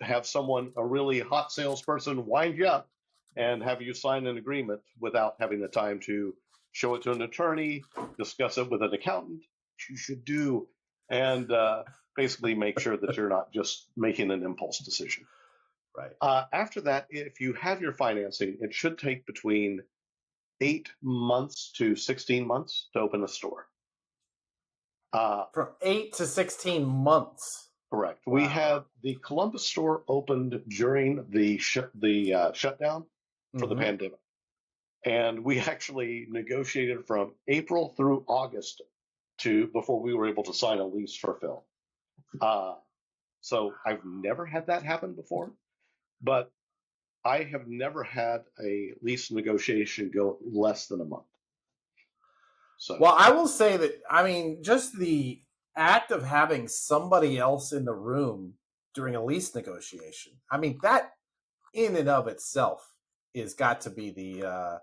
have someone, a really hot salesperson, wind you up and have you sign an agreement without having the time to show it to an attorney, discuss it with an accountant, which you should do, and basically make sure that you're not just making an impulse decision.
Right.
After that, if you have your financing, it should take between 8 months to 16 months to open a store.
From 8 to 16 months.
Correct. We
Wow.
had the Columbus store opened during the shutdown for the
Mm-hmm.
pandemic, and we actually negotiated from April through August to before we were able to sign a lease for Phil. So I've never had that happen before, but I have never had a lease negotiation go less than a month. So
Well, I will say that, I mean, just the act of having somebody else in the room during a lease negotiation, I mean, that in and of itself is got to be a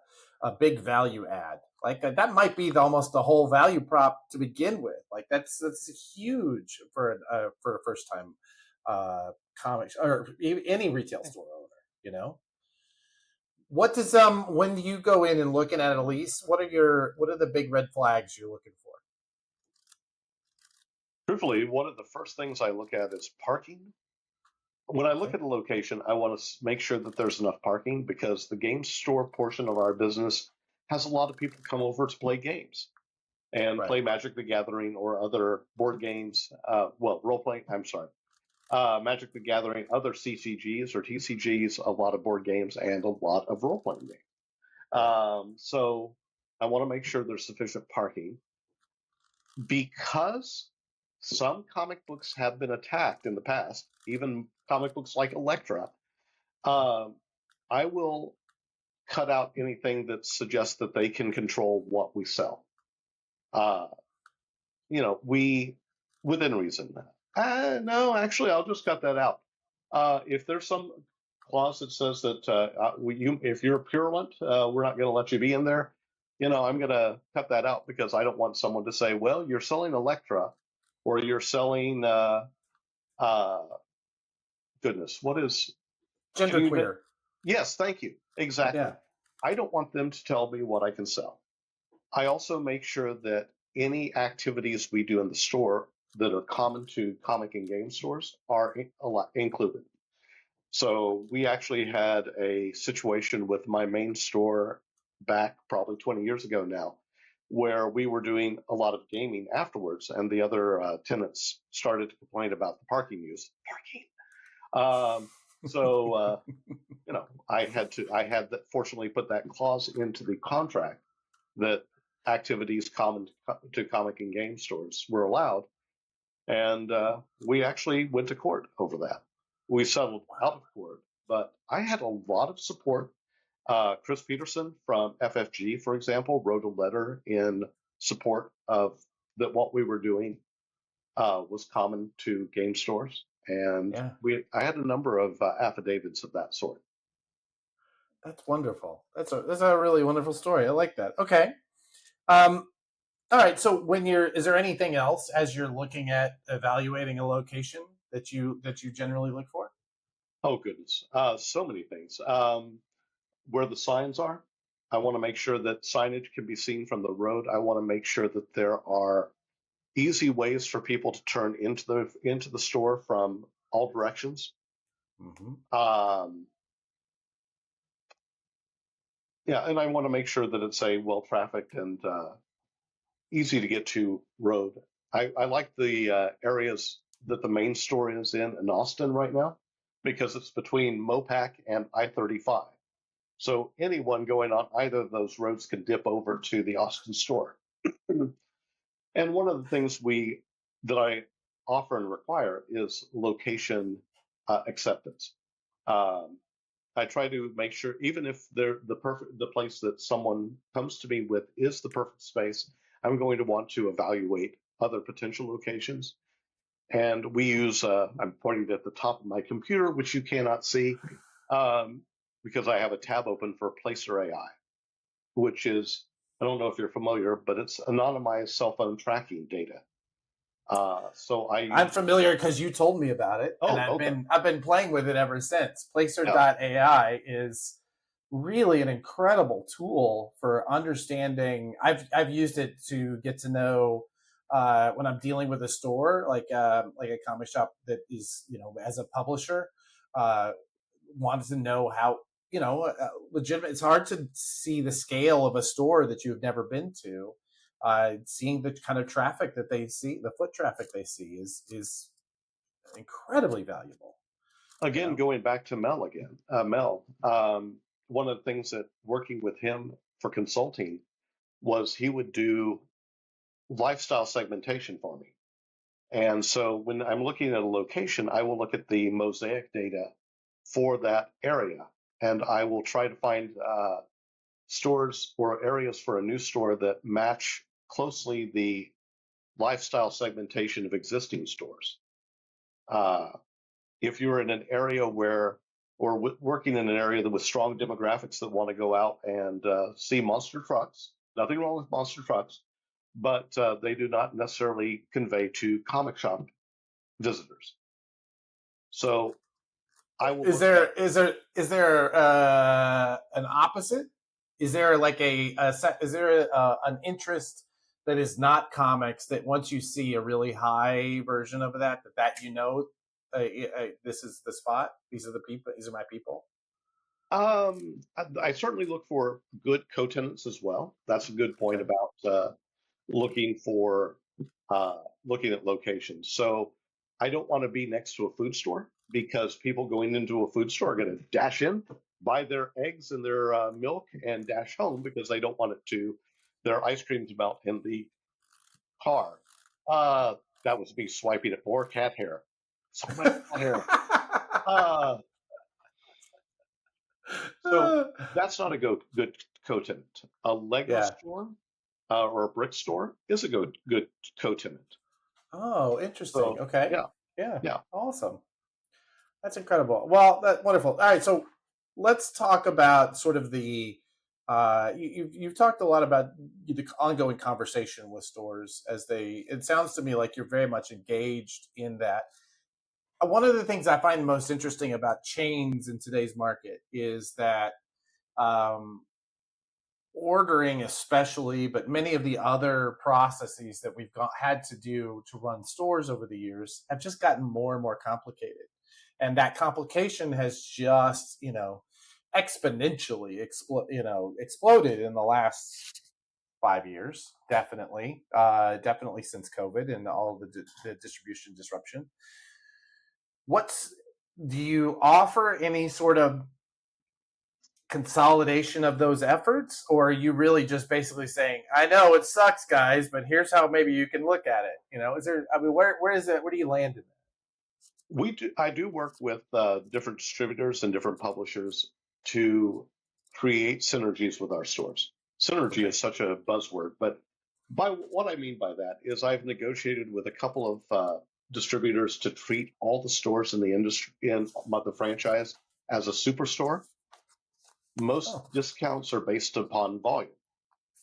big value add. Like that might be almost the whole value prop to begin with. Like that's huge for a first time comics or any retail store owner. You know, what does when you go in and looking at a lease, what are the big red flags you're looking for?
truthfully, one of the first things I look at is parking. When I look
Okay.
at a location, I want to make sure that there's enough parking because the game store portion of our business has a lot of people come over to play games. and
Right.
play Magic the Gathering or other board games. Role playing. I'm sorry. Magic the Gathering, other CCGs or TCGs, a lot of board games, and a lot of role playing games.
Yeah.
So I want to make sure there's sufficient parking because some comic books have been attacked in the past, even comic books like Elektra. Um, I will cut out anything that suggests that they can control what we sell. Uh, we within reason. No, actually, I'll just cut that out. If there's some clause that says that if you're a purulent, we're not going to let you be in there. I'm going to cut that out because I don't want someone to say, "Well, you're selling Electra, or you're selling uh, goodness, what is? Can you?
Genderqueer.
Yes, thank you. Exactly.
Yeah.
I don't want them to tell me what I can sell. I also make sure that any activities we do in the store that are common to comic and game stores are included. So we actually had a situation with my main store back probably 20 years ago now, where we were doing a lot of gaming afterwards, and the other tenants started to complain about the parking use. Parking. So I had that fortunately put that clause into the contract that activities common to comic and game stores were allowed. And we actually went to court over that. We settled out of court, but I had a lot of support. Chris Peterson from FFG, for example, wrote a letter in support of that what we were doing was common to game stores, and
Yeah.
I had a number of affidavits of that sort.
That's wonderful. That's a really wonderful story. I like that. Okay. Um, all right. So is there anything else as you're looking at evaluating a location that you generally look for?
Oh goodness, so many things. Where the signs are, I want to make sure that signage can be seen from the road. I want to make sure that there are easy ways for people to turn into the store from all directions.
Mm-hmm.
Yeah, and I want to make sure that it's a well trafficked and easy to get to road. I like the areas that the main store is in Austin right now because it's between Mopac and I-35. So anyone going on either of those roads can dip over to the Austin store. And one of the things that I offer and require is location acceptance. Um, I try to make sure, even if the place that someone comes to me with is the perfect space, I'm going to want to evaluate other potential locations. And we use, I'm pointing at the top of my computer, which you cannot see, um, because I have a tab open for Placer AI, which is, I don't know if you're familiar, but it's anonymized cell phone tracking data. So I
I'm
use,
familiar because you told me about it, and
oh,
I've
okay.
been playing with it ever since.
Yeah.
Placer.ai is really an incredible tool for understanding. I've used it to get to know when I'm dealing with a store like a comic shop that is as a publisher uh, wants to know how legitimate. It's hard to see the scale of a store that you've never been to. Seeing the kind of traffic that they see, the foot traffic they see, is incredibly valuable. You
Again,
know.
going back to Mel, one of the things that working with him for consulting was he would do lifestyle segmentation for me. And so when I'm looking at a location, I will look at the mosaic data for that area, and I will try to find stores or areas for a new store that match closely the lifestyle segmentation of existing stores. Uh, if you're in an area working in an area that with strong demographics that want to go out and see monster trucks, nothing wrong with monster trucks, but they do not necessarily convey to comic shop visitors. So I will
Is
look at.
there an opposite? Is there like is there an interest that is not comics that once you see a really high version of this is the spot, these are the people, these are my people?
I certainly look for good co-tenants as well. That's a good point
Okay.
about looking for looking at locations. So I don't want to be next to a food store because people going into a food store are going to dash in, buy their eggs and their milk, and dash home because they don't want it to their ice cream to melt in the car. Uh, that was me swiping at more cat hair. So much cat hair. Uh, so that's not a good co-tenant. A Lego
Yeah.
store or a brick store is a good co-tenant.
Oh, interesting.
So
Okay.
yeah,
Yeah.
yeah.
Awesome. That's incredible. Well, that's wonderful. All right, so let's talk about sort of the you've talked a lot about the ongoing conversation with stores as they. It sounds to me like you're very much engaged in that. One of the things I find most interesting about chains in today's market is that um, ordering, especially, but many of the other processes that had to do to run stores over the years have just gotten more and more complicated, and that complication has just exponentially exploded in the last 5 years. Definitely, definitely since COVID and all the distribution disruption. What's Do you offer any sort of consolidation of those efforts, or are you really just basically saying, I know it sucks, guys, but here's how maybe you can look at it? Is there, I mean, where is it, where do you land in that?
I do work with different distributors and different publishers to create synergies with our stores. Synergy
Okay.
is such a buzzword, but by what I mean by that is I've negotiated with a couple of distributors to treat all the stores in the industry in the franchise as a superstore. Most
Oh,
discounts are based upon volume.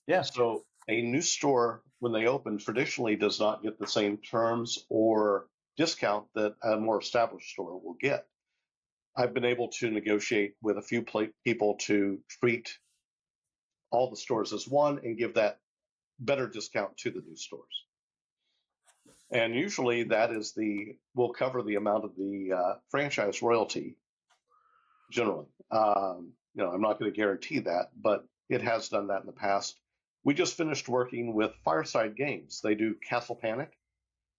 yeah.
So a new store, when they open, traditionally does not get the same terms or discount that a more established store will get. I've been able to negotiate with a few people to treat all the stores as one and give that better discount to the new stores. And usually that is will cover the amount of the franchise royalty generally. I'm not going to guarantee that, but it has done that in the past. We just finished working with Fireside Games. They do Castle Panic,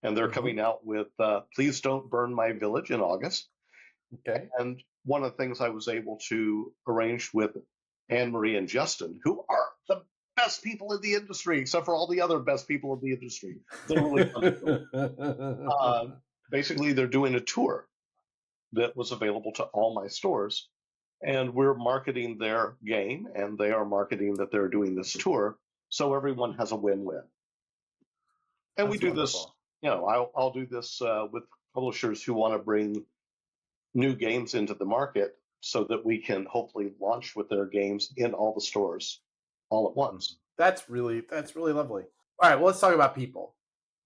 and they're
Mm-hmm.
coming out with Please Don't Burn My Village in August.
Okay.
And one of the things I was able to arrange with Anne Marie and Justin, who are the best people in the industry, except for all the other best people in the industry. They're really fun to deal with. Uh, Basically, they're doing a tour that was available to all my stores, and we're marketing their game, and they are marketing that they're doing this tour, so everyone has a win-win. And we
That's
do this,
wonderful.
I'll do this with publishers who want to bring new games into the market so that we can hopefully launch with their games in all the stores all at
Mhm.
once.
That's really lovely. All right, well, let's talk about people.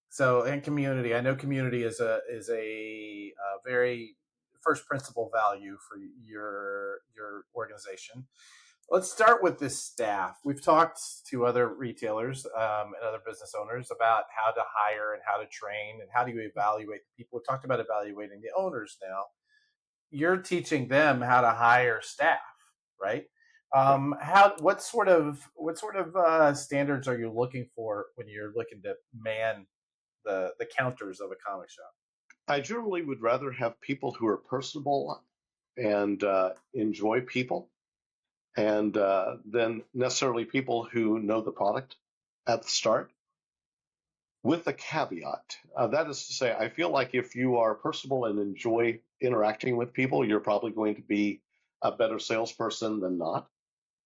So, and community. I know community is a very first principle value for your organization. Let's start with this staff. We've talked to other retailers and other business owners about how to hire and how to train and how do you evaluate the people. We've talked about evaluating the owners now. You're teaching them how to hire staff, right?
Right.
How what sort of standards are you looking for when you're looking to man the counters of a comic shop?
I generally would rather have people who are personable and enjoy people, and than necessarily people who know the product at the start. With a caveat, that is to say, I feel like if you are personable and enjoy interacting with people, you're probably going to be a better salesperson than not.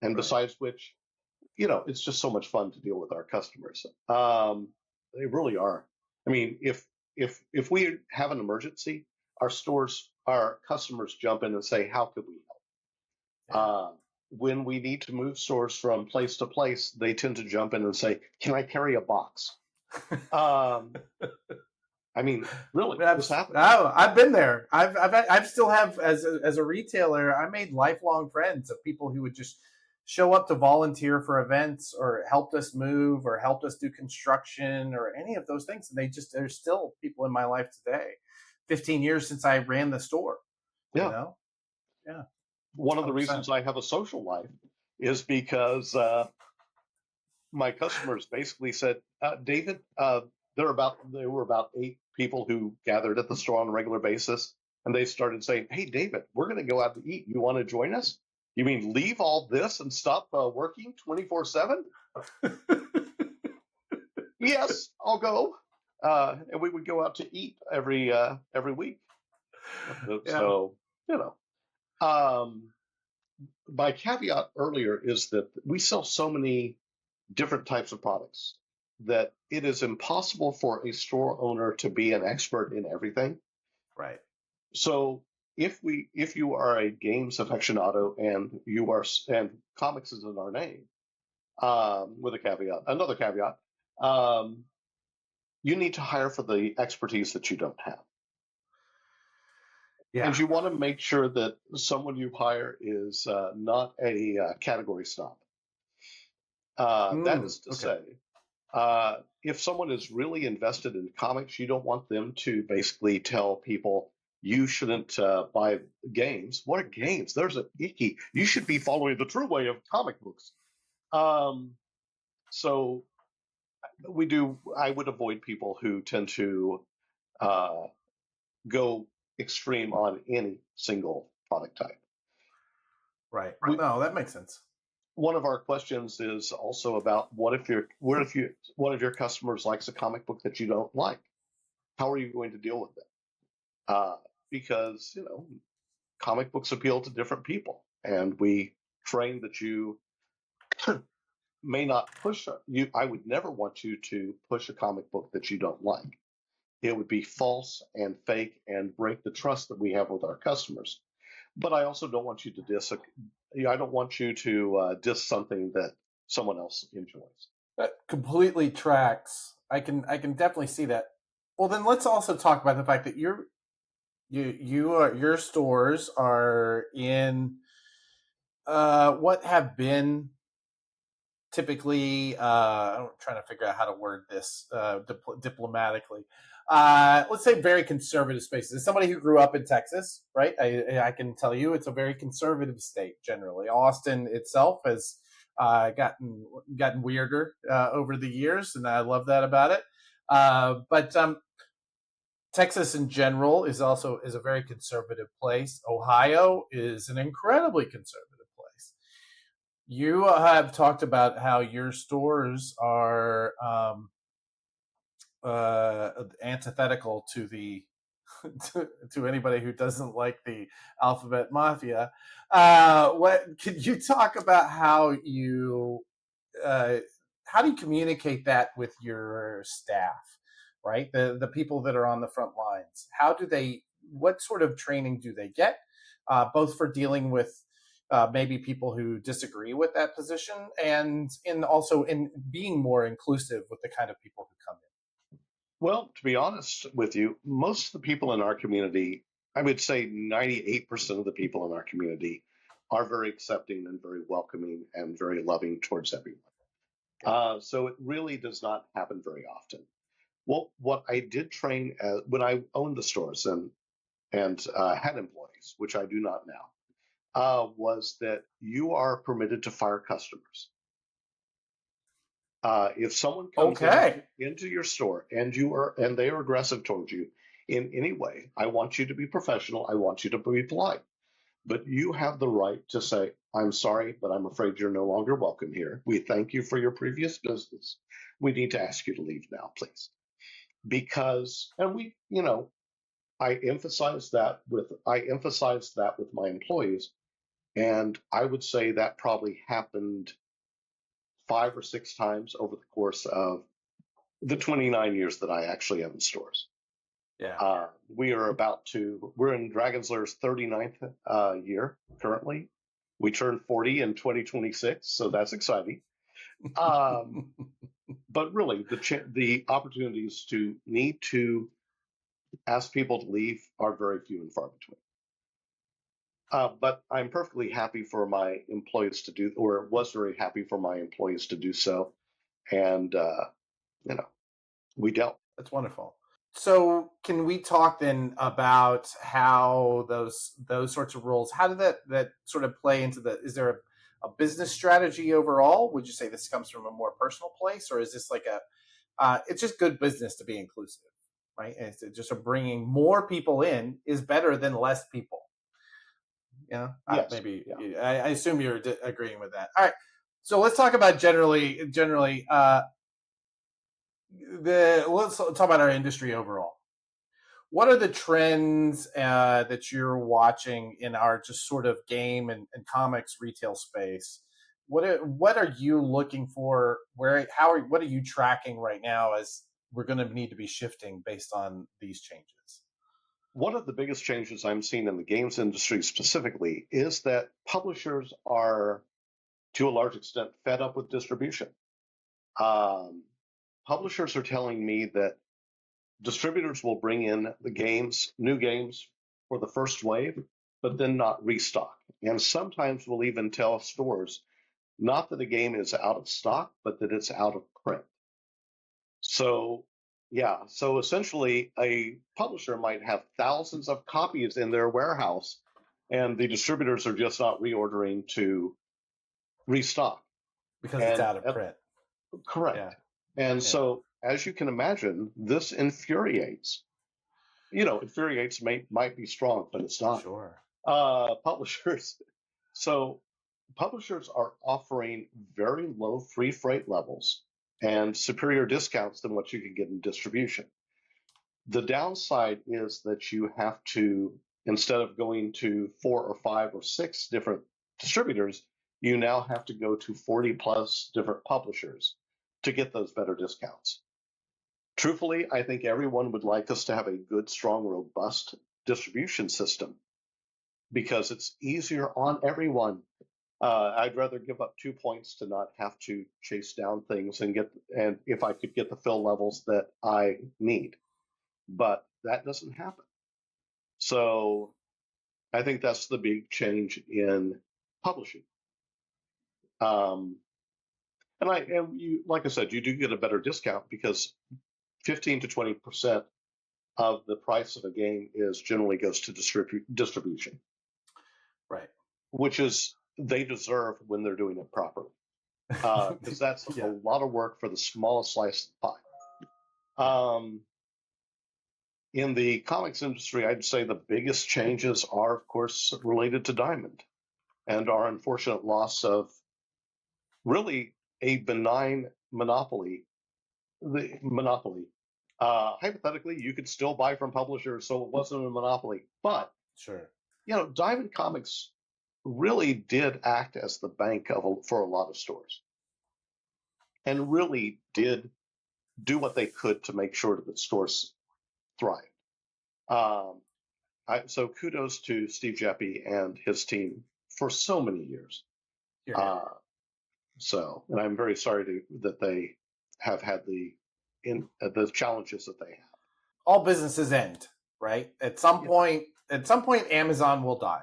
And
Right.
besides which, it's just so much fun to deal with our customers. They really are. I mean, if we have an emergency, our customers jump in and say, "How could we help?"
Yeah.
When we need to move stores from place to place, they tend to jump in and say, "Can I carry a box?" Um, I mean, really, this happens.
I've been there. I've still have as a retailer. I made lifelong friends of people who would just show up to volunteer for events or helped us move or helped us do construction or any of those things. And there's still people in my life today. 15 years since I ran the store. You
Yeah.
know, yeah,
One of the
100%.
reasons I have a social life is because my customers basically said, David, there were about 8 people who gathered at the store on a regular basis, and they started saying, "Hey, David, we're going to go out to eat. You want to join us? You mean leave all this and stop working 24/7?" Yes, I'll go. And we would go out to eat every week.
Yeah.
So you know, um, my caveat earlier is that we sell so many different types of products that it is impossible for a store owner to be an expert in everything.
Right.
So if you are a games aficionado and comics is in our name, with a caveat, another caveat, um, you need to hire for the expertise that you don't have.
Yeah.
And you want to make sure that someone you hire is not a category snob. That is to
Okay.
say, if someone is really invested in comics, you don't want them to basically tell people you shouldn't buy games. What are games? There's an icky. You should be following the true way of comic books. Um, so we do. I would avoid people who tend to uh, go extreme on any single product type.
Right.
We,
No, that makes sense.
one of our questions is also about what if one of your customers likes a comic book that you don't like? How are you going to deal with it? Uh, because comic books appeal to different people, and we train that you may not push you. I would never want you to push a comic book that you don't like. It would be false and fake and break the trust that we have with our customers. But I also don't want you to diss. I don't want you to diss something that someone else enjoys.
That completely tracks. I can definitely see that. Well, then let's also talk about the fact that your stores are in what have been typically I'm trying to figure out how to word this diplomatically. Let's say very conservative spaces. As somebody who grew up in Texas, right? I can tell you it's a very conservative state generally. Austin itself has gotten weirder over the years, and I love that about it. But Texas in general is a very conservative place. Ohio is an incredibly conservative place. You have talked about how your stores are antithetical to the to anybody who doesn't like the alphabet mafia. What can you talk about uh, how do you communicate that with your staff, right? The people that are on the front lines. How do they? What sort of training do they get, both for dealing with maybe people who disagree with that position, and also in being more inclusive with the kind of people who come in?
Well, to be honest with you, most of the people in our community, I would say 98% of the people in our community are very accepting and very welcoming and very loving towards everyone.
Yeah.
So it really does not happen very often. Well, what I did train when I owned the stores and had employees, which I do not now, was that you are permitted to fire customers. If someone comes
Okay.
into your store and they are aggressive towards you in any way, I want you to be professional. I want you to be polite, but you have the right to say, "I'm sorry, but I'm afraid you're no longer welcome here. We thank you for your previous business. We need to ask you to leave now, please." Because, and I emphasized that with my employees, and I would say that probably happened 5 or 6 times over the course of the 29 years that I actually own stores.
Yeah.
We're in Dragon's Lair's 39th year currently. We turn 40 in 2026, so that's exciting. Um, but really, the opportunities to need to ask people to leave are very few and far between. But I'm perfectly happy for my employees to do, or was very happy for my employees to do so. And, you know, we dealt.
That's wonderful. So, can we talk then about how those sorts of roles? How did that sort of play into the? Is there a business strategy overall? Would you say this comes from a more personal place, or is this like a it's just good business to be inclusive, right? And it's just bringing more people in is better than less people. Yeah,
Yes.
maybe
Yeah.
I assume you're agreeing with that. All right, so let's talk about generally. Let's talk about our industry overall. What are the trends that you're watching in our just sort of game and comics retail space? What are you looking for? What are you tracking right now as we're going to need to be shifting based on these changes?
One of the biggest changes I'm seeing in the games industry specifically is that publishers are, to a large extent, fed up with distribution. Um, Publishers are telling me that distributors will bring in the games, new games for the first wave, but then not restock. And sometimes will even tell stores not that a game is out of stock, but that it's out of print. So, yeah, so essentially a publisher might have thousands of copies in their warehouse, and the distributors are just not reordering to restock.
Because it's
And
out of print. Yeah,
correct. And
yeah,
so, as you can imagine, this infuriates. Infuriates might be strong, but it's not.
sure.
Publishers. So publishers are offering very low free freight levels and superior discounts than what you can get in distribution. The downside is that you have to, instead of going to 4 or 5 or 6 different distributors, you now have to go to 40 plus different publishers to get those better discounts. Truthfully, I think everyone would like us to have a good, strong, robust distribution system because it's easier on everyone. I'd rather give up 2 points to not have to chase down things and if I could get the fill levels that I need, but that doesn't happen. So I think that's the big change in publishing. Um, and you, like I said, you do get a better discount because 15 to 20% of the price of a game is generally goes to distribution,
Right.
which is they deserve when they're doing it properly. Because that's a
Yeah.
lot of work for the smallest slice of the pie. In the comics industry, I'd say the biggest changes are, of course, related to Diamond and our unfortunate loss of really a benign monopoly. The monopoly. Hypothetically, you could still buy from publishers, so it wasn't a monopoly. But
Sure.
Diamond Comics really did act as the bank for a lot of stores, and really did do what they could to make sure that stores thrive. Um, so kudos to Steve Jeppy and his team for so many years.
Here.
Uh, and I'm very sorry that they have had the challenges that they have.
All businesses end, right?
Yeah.
At some point, Amazon will die,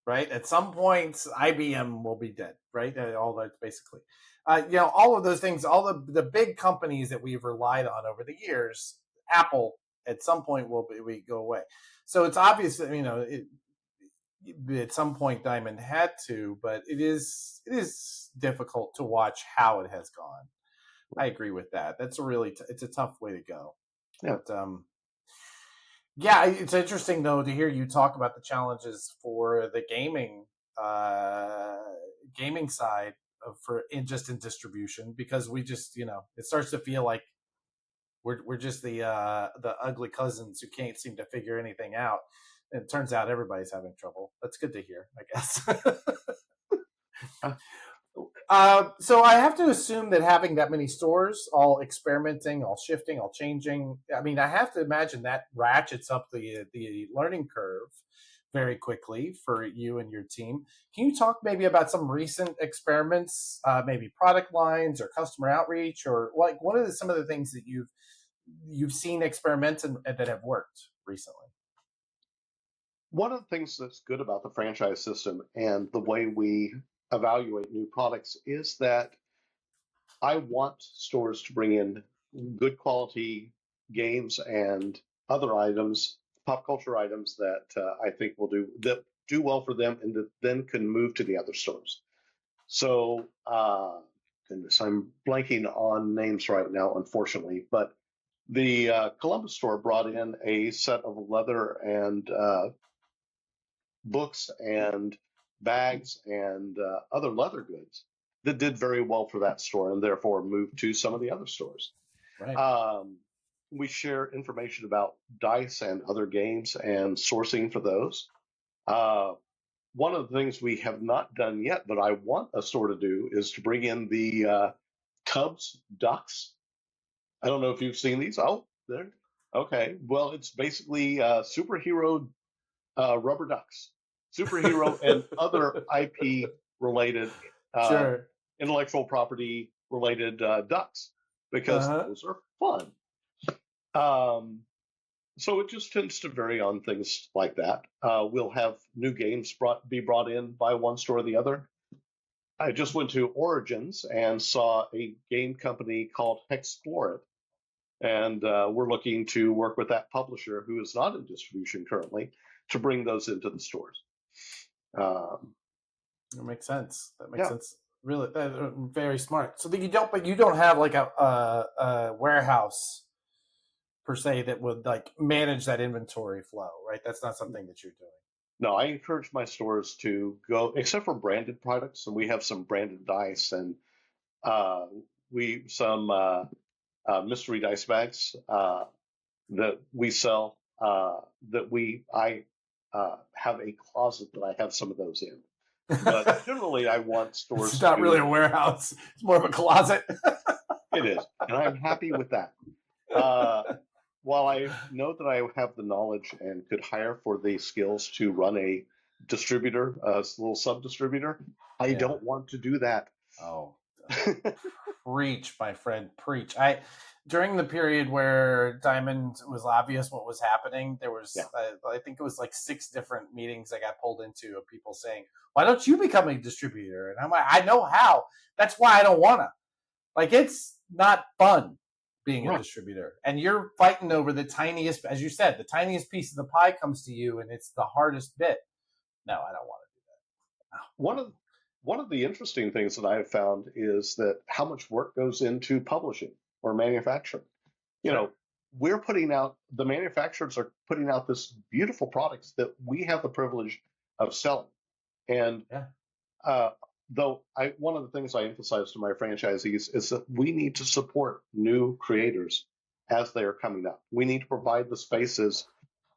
right? At some point, IBM will be dead, right? All that basically, all of those things, all the big companies that we've relied on over the years, Apple at some point we go away. So it's obvious that at some point Diamond had to, but it is difficult to watch how it has gone. I agree with that. That's it's a tough way to go.
Yeah.
But yeah, it's interesting though to hear you talk about the challenges for the uh, gaming side for in distribution because we just it starts to feel like we're just the ugly cousins who can't seem to figure anything out. And it turns out everybody's having trouble. That's good to hear, I guess.
Uh,
So I have to assume that having that many stores, all experimenting, all shifting, all changing. I mean, I have to imagine that ratchets up the learning curve very quickly for you and your team. Can you talk maybe about some recent experiments, maybe product lines or customer outreach, or like what are some of the things that you've seen experiments and that have worked recently?
One of the things that's good about the franchise system and the way we evaluate new products is that I want stores to bring in good quality games and other items, pop culture items that I think will do well for them, and that then can move to the other stores. So, goodness, I'm blanking on names right now, unfortunately, but the Columbus store brought in a set of leather and books and bags and other leather goods that did very well for that store and therefore moved to some of the other stores.
Right.
Um, we share information about dice and other games and sourcing for those. Uh, One of the things we have not done yet, but I want a store to do, is to bring in the Cubs ducks. I don't know if you've seen these. Oh, there. Okay. Well, it's basically superhero rubber ducks, superhero and other IP related, uh,
Sure.
intellectual property related ducks, because
Uh-huh.
those are fun. Um, so it just tends to vary on things like that. We'll have new games be brought in by one store or the other. I just went to Origins and saw a game company called Hexplore It, and we're looking to work with that publisher who is not in distribution currently to bring those into the stores. Um,
That makes sense. That makes
yeah,
sense. Really, very smart. So that you don't have like a warehouse per se that would like manage that inventory flow, right? That's not something that you're doing.
no, I encourage my stores to go, except for branded products, and we have some branded dice and uh, we some mystery dice bags that we sell. I have a closet that I have some of those in. But generally, I want
It's
stores
not really
to.
a warehouse. It's more of a closet.
It is, and I'm happy with that. Uh, while I know that I have the knowledge and could hire for the skills to run a distributor, a little sub distributor, I
Yeah.
don't want to do that.
Oh, preach, my friend, preach. I during the period where Diamond was obvious what was happening, there was
Yeah,
I think it was like 6 different meetings I got pulled into of people saying, "Why don't you become a distributor?" And I'm like, "I know how. That's why I don't wanna." Like it's not fun being a
right.
distributor, and you're fighting over the tiniest, as you said, the tiniest piece of the pie comes to you, and it's the hardest bit. No, I don't want
One of one of the interesting things that I have found is that how much work goes into publishing or manufacturing. You
Sure.
know, we're putting out the manufacturers are putting out this beautiful products that we have the privilege of selling. And
Yeah.
uh, though one of the things I emphasize to my franchisees is that we need to support new creators as they are coming up. We need to provide the spaces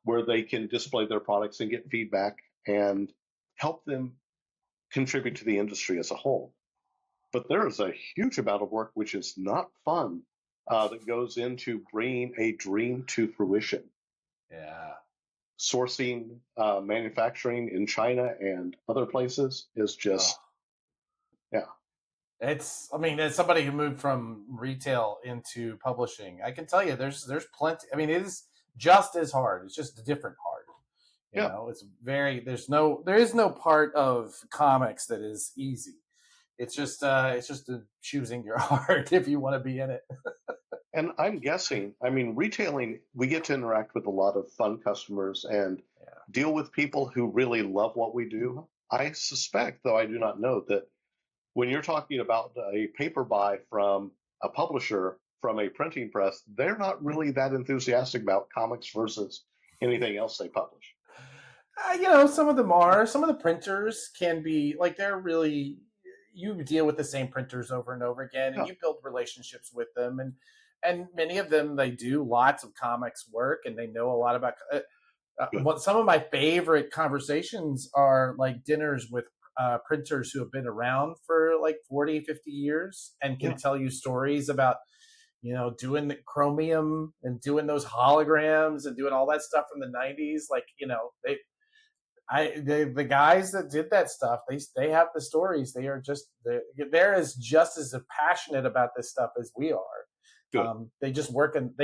where they can display their products and get feedback and help them contribute to the industry as a whole. But there is a huge amount of work which is not fun that goes into bringing a dream to fruition.
Yeah.
Sourcing, manufacturing in China and other places is
Oh.
just, yeah,
I mean, as somebody who moved from retail into publishing, I can tell you there's plenty. I mean, it is just as hard. It's just a different hard. You
yeah.
know, there is no part of comics that is easy. It's just choosing your heart if you want to be in it.
And I'm guessing, I mean, retailing, we get to interact with a lot of fun customers and
Yeah.
deal with people who really love what we do. I suspect, though I do not know, that when you're talking about a paper buy from a publisher from a printing press, they're not really that enthusiastic about comics versus anything else they publish.
You know, some of them are. Some of the printers can be like they're really. You deal with the same printers over and over again, and
Yeah,
you build relationships with them, and many of them they do lots of comics work, and they know a lot about.
good.
What some of my favorite conversations are like dinners with printers who have been around for like 40, 50 years and can
Yeah,
tell you stories about doing the chromium and doing those holograms and doing all that stuff from the 90s. Like, the guys that did that stuff, they have the stories. They're as just as passionate about this stuff as we are.
good.
They just work on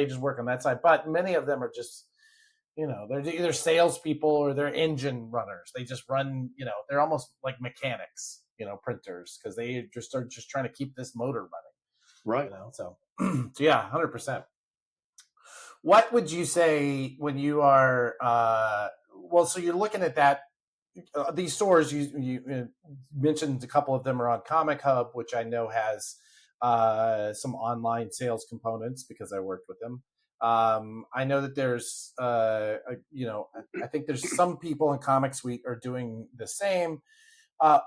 that side. But many of them are just they're either salespeople or they're engine runners. They just run, they're almost like mechanics, printers, because they just are just trying to keep this motor running,
Right.
So, so yeah, 100%. What would you say when you are, well, so you're looking at that, these stores you mentioned a couple of them are on Comic Hub, which I know has some online sales components because I worked with them. I know that there's I think there's some people in Comic Suite are doing the same. Uh,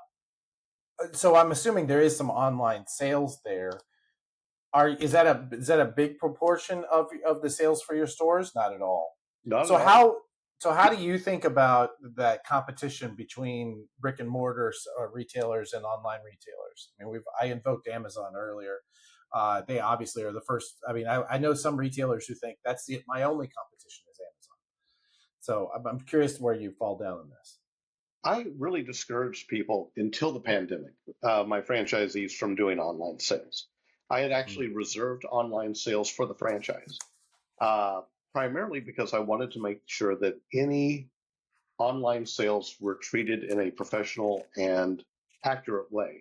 so I'm assuming there is some online sales there. Is that a big proportion of the sales for your stores? Not at all.
Not at
So
all.
how do you think about that competition between brick and mortar retailers and online retailers? I mean, I invoked Amazon earlier. They obviously are the first. I mean, I know some retailers who think my only competition is Amazon. So I'm curious where you fall down on this.
I really discouraged people until the pandemic, my franchisees, from doing online sales. I had actually reserved online sales for the franchise, uh, primarily because I wanted to make sure that any online sales were treated in a professional and accurate way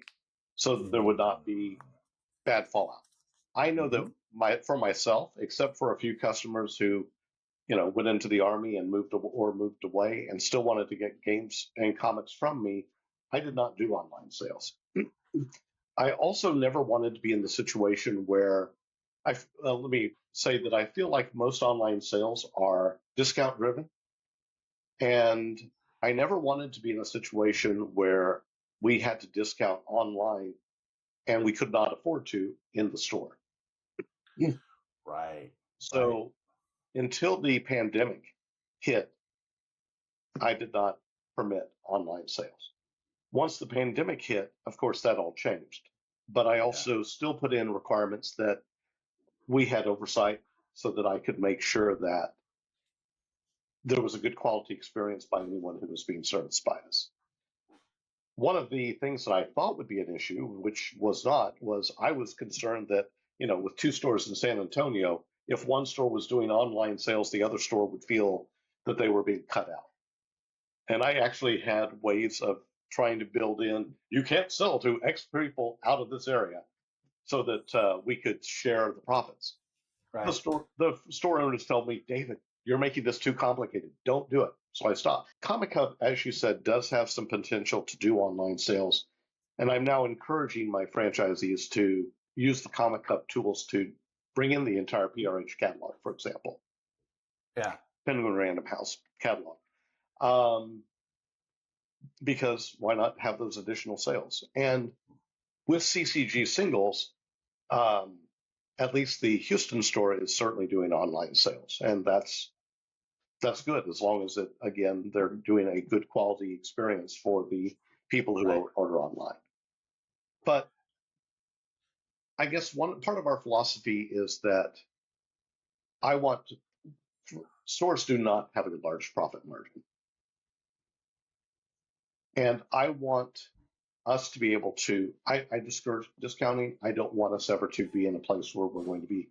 so that there would not be bad fallout. I know that
Mm-hmm.
for myself, except for a few customers who went into the army and moved away and still wanted to get games and comics from me, I did not do online sales. I also never wanted to be in the situation where let me say that I feel like most online sales are discount driven, and I never wanted to be in a situation where we had to discount online and we could not afford to in the store.
Right. Right.
So until the pandemic hit, I did not permit online sales. Once the pandemic hit, of course, that all changed. But I
Yeah.
also still put in requirements that we had oversight so that I could make sure that there was a good quality experience by anyone who was being serviced by us. One of the things that I thought would be an issue, which was not, was I was concerned that, with two stores in San Antonio, if one store was doing online sales, the other store would feel that they were being cut out. And I actually had ways of trying to build in, you can't sell to X people out of this area so that we could share the profits. The
Right.
store owners tell me, David, you're making this too complicated. Don't do it. So I stopped. Comic Hub, as you said, does have some potential to do online sales. And I'm now encouraging my franchisees to use the Comic Hub tools to bring in the entire PRH catalog, for example,
Yeah.
Penguin Random House catalog. Um, because why not have those additional sales? And with CCG singles, um, at least the Houston store is certainly doing online sales, and that's good as long as they're doing a good quality experience for the people who
Right.
order online. But I guess one part of our philosophy is that I want stores do not have a large profit margin, and I want us to be able to. I discourage discounting. I don't want us ever to be in a place where we're going to be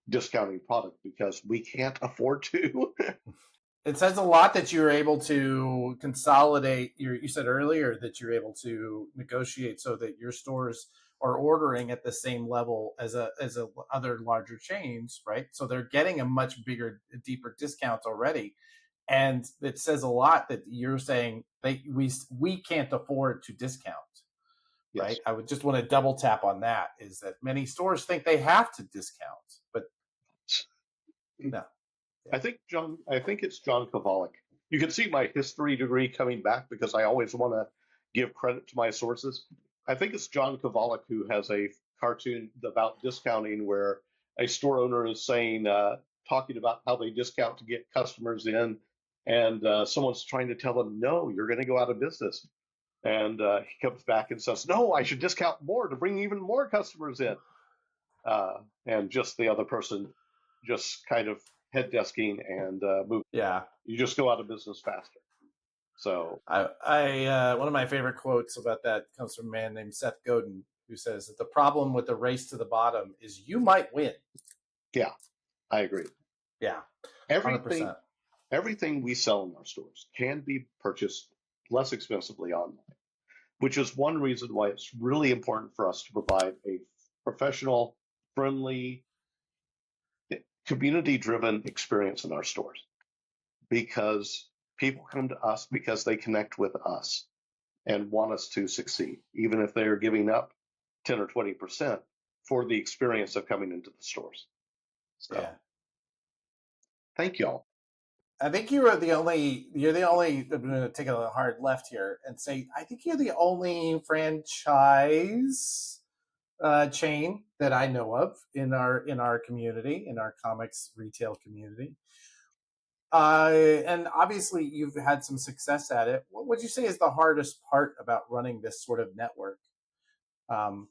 discounting product because we can't afford to.
It says a lot that you're able to consolidate. You said earlier that you're able to negotiate so that your stores are ordering at the same level as a other larger chains, right? So they're getting a much bigger, deeper discount already, and it says a lot that you're saying that we can't afford to discount, right?
Yes.
I would just want to double tap on that. Is that many stores think they have to discount, but no, yeah,
I think it's John Kovalik. You can see my history degree coming back because I always want to give credit to my sources. I think it's John Kovalik who has a cartoon about discounting where a store owner is saying, talking about how they discount to get customers in, and someone's trying to tell him, no, you're going to go out of business. And he comes back and says, no, I should discount more to bring even more customers in. And just the other person just kind of head desking and move.
yeah.
You just go out of business faster. So
One of my favorite quotes about that comes from a man named Seth Godin, who says that the problem with the race to the bottom is you might win.
yeah, I agree.
Yeah,
Everything
100%.
everything we sell in our stores can be purchased less expensively online, which is one reason why it's really important for us to provide a professional, friendly, community-driven experience in our stores. Because People come to us because they connect with us and want us to succeed, even if they're giving up 10 or 20% for the experience of coming into the stores. So
Yeah.
thank y'all.
I think you're the only. You're the only. I'm going to take a hard left here and say I think you're the only franchise chain that I know of in our community, in our comics retail community. And obviously, you've had some success at it. What would you say is the hardest part about running this sort of network? Um,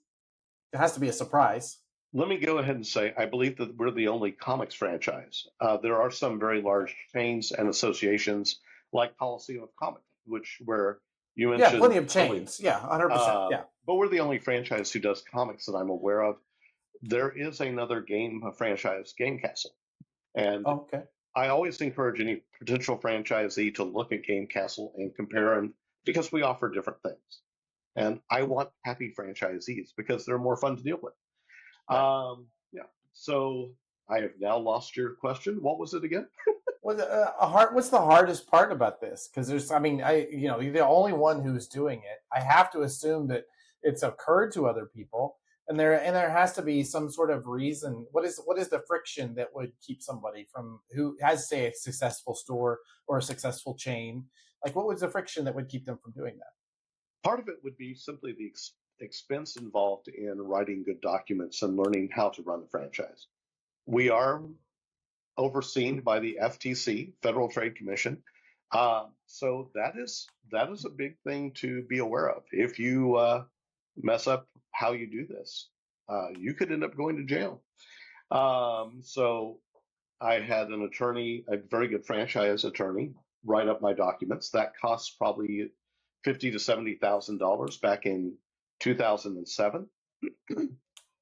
it has to be a surprise.
Let me go ahead and say I believe that we're the only comics franchise. There are some very
Okay.
large chains and associations like Coliseum of Comics, which where you
Yeah,
mentioned
plenty of
earlier.
chains. Yeah, 100%. Yeah.
But we're the only franchise who does comics that I'm aware of. There is another game franchise, Game Castle, and
Oh, okay.
I always encourage any potential franchisee to look at Game Castle and compare them because we offer different things. And I want happy franchisees because they're more fun to deal with.
Right.
Yeah. So I have now lost your question. What was it again?
What's the hardest part about this? Because there's, I mean, you're the only one who's doing it. I have to assume that it's occurred to other people, and there has to be some sort of reason. What is the friction that would keep somebody from who has, say, a successful store or a successful chain? Like, what was the friction that would keep them from doing that?
Part of it would be simply the expense involved in writing good documents and learning how to run a franchise. We are overseen by the FTC, Federal Trade Commission. So that is a big thing to be aware of. If you mess up how you do this, you could end up going to jail. So I had an attorney, a very good franchise attorney, write up my documents. That costs probably $50,000 to $70,000 back in 2007.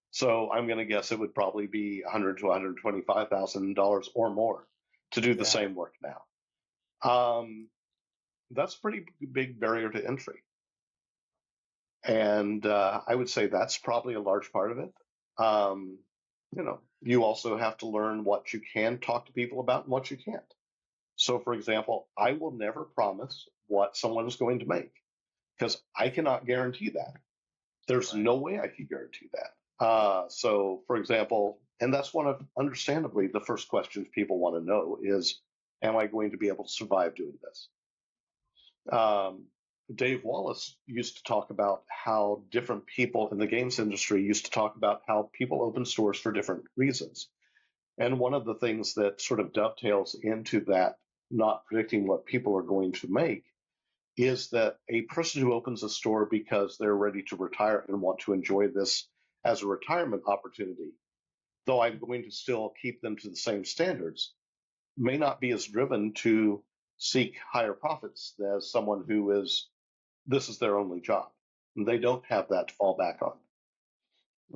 So I'm going to guess it would probably be $100,000 to $125,000 or more to do the
Yeah.
same work now. That's a pretty big barrier to entry, and I would say that's probably a large part of it. Um, you also have to learn what you can talk to people about and what you can't. So, for example, I will never promise what someone is going to make because I cannot guarantee that. There's
Right.
no way I can guarantee that. So, for example, and that's one of, understandably, the first questions people want to know is, am I going to be able to survive doing this? Um, Dave Wallace used to talk about how different people in the games industry used to talk about how people open stores for different reasons. And one of the things that sort of dovetails into that, not predicting what people are going to make, is that a person who opens a store because they're ready to retire and want to enjoy this as a retirement opportunity, though I'm going to still keep them to the same standards, may not be as driven to seek higher profits as someone who is, this is their only job. And they don't have that to fall back on.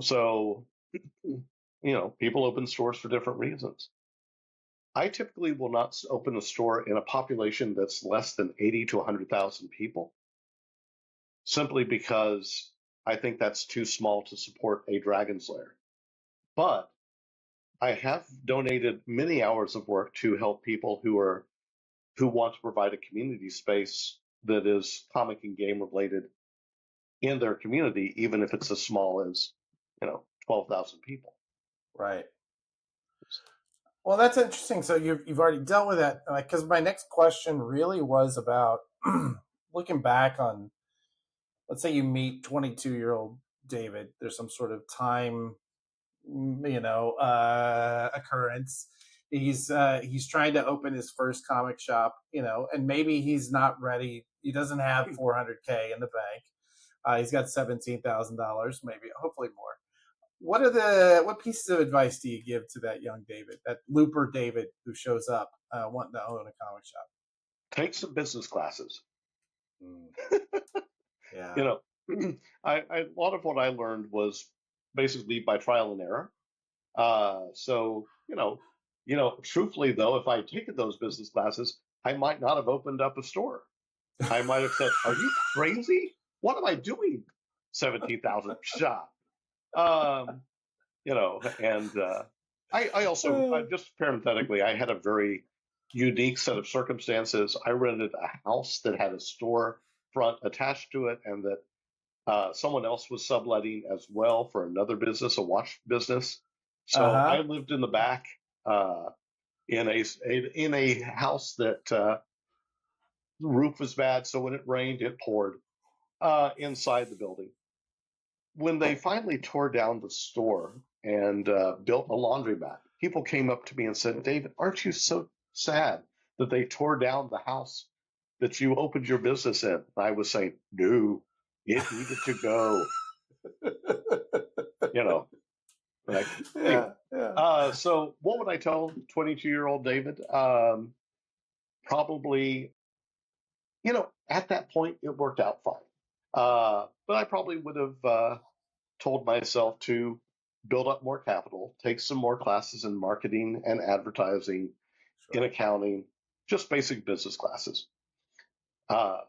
So, people open stores for different reasons. I typically will not open a store in a population that's less than 80 to 100,000 people, simply because I think that's too small to support a Dragon's Lair. But I have donated many hours of work to help people who want to provide a community space that is comic and game related in their community, even if it's as small as 12,000 people.
Right. Well, that's interesting. So you've already dealt with that. Because my next question really was about looking back on, let's say you meet 22-year-old David. There's some sort of time, occurrence. He's trying to open his first comic shop, and maybe he's not ready. He doesn't have 400K in the bank. He's got $17,000, maybe, hopefully more. What pieces of advice do you give to that young David, that looper David who shows up wanting to own a comic shop?
Take some business classes.
Mm,
you
yeah.
know, a lot of what I learned was basically by trial and error. So, truthfully though, if I had taken those business classes, I might not have opened up a store. I might have said, "Are you crazy? What am I doing? 17,000 shop." Um, and I also, just parenthetically, I had a very unique set of circumstances. I rented a house that had a store front attached to it, and that someone else was subletting as well for another business, a watch business. So I
Uh-huh.
lived in the back uh, in a house that the roof was bad, so when it rained, it poured inside the building. When they finally tore down the store and built a laundromat, people came up to me and said, "David, aren't you so sad that they tore down the house that you opened your business in?" I was saying, "No, it needed to go." You know, like anyway.
Yeah, yeah.
So what would I tell 22-year-old David? Probably, at that point it worked out fine. But I probably would have told myself to build up more capital, take some more classes in marketing and advertising, in
Sure.
accounting, just basic business classes. Uh,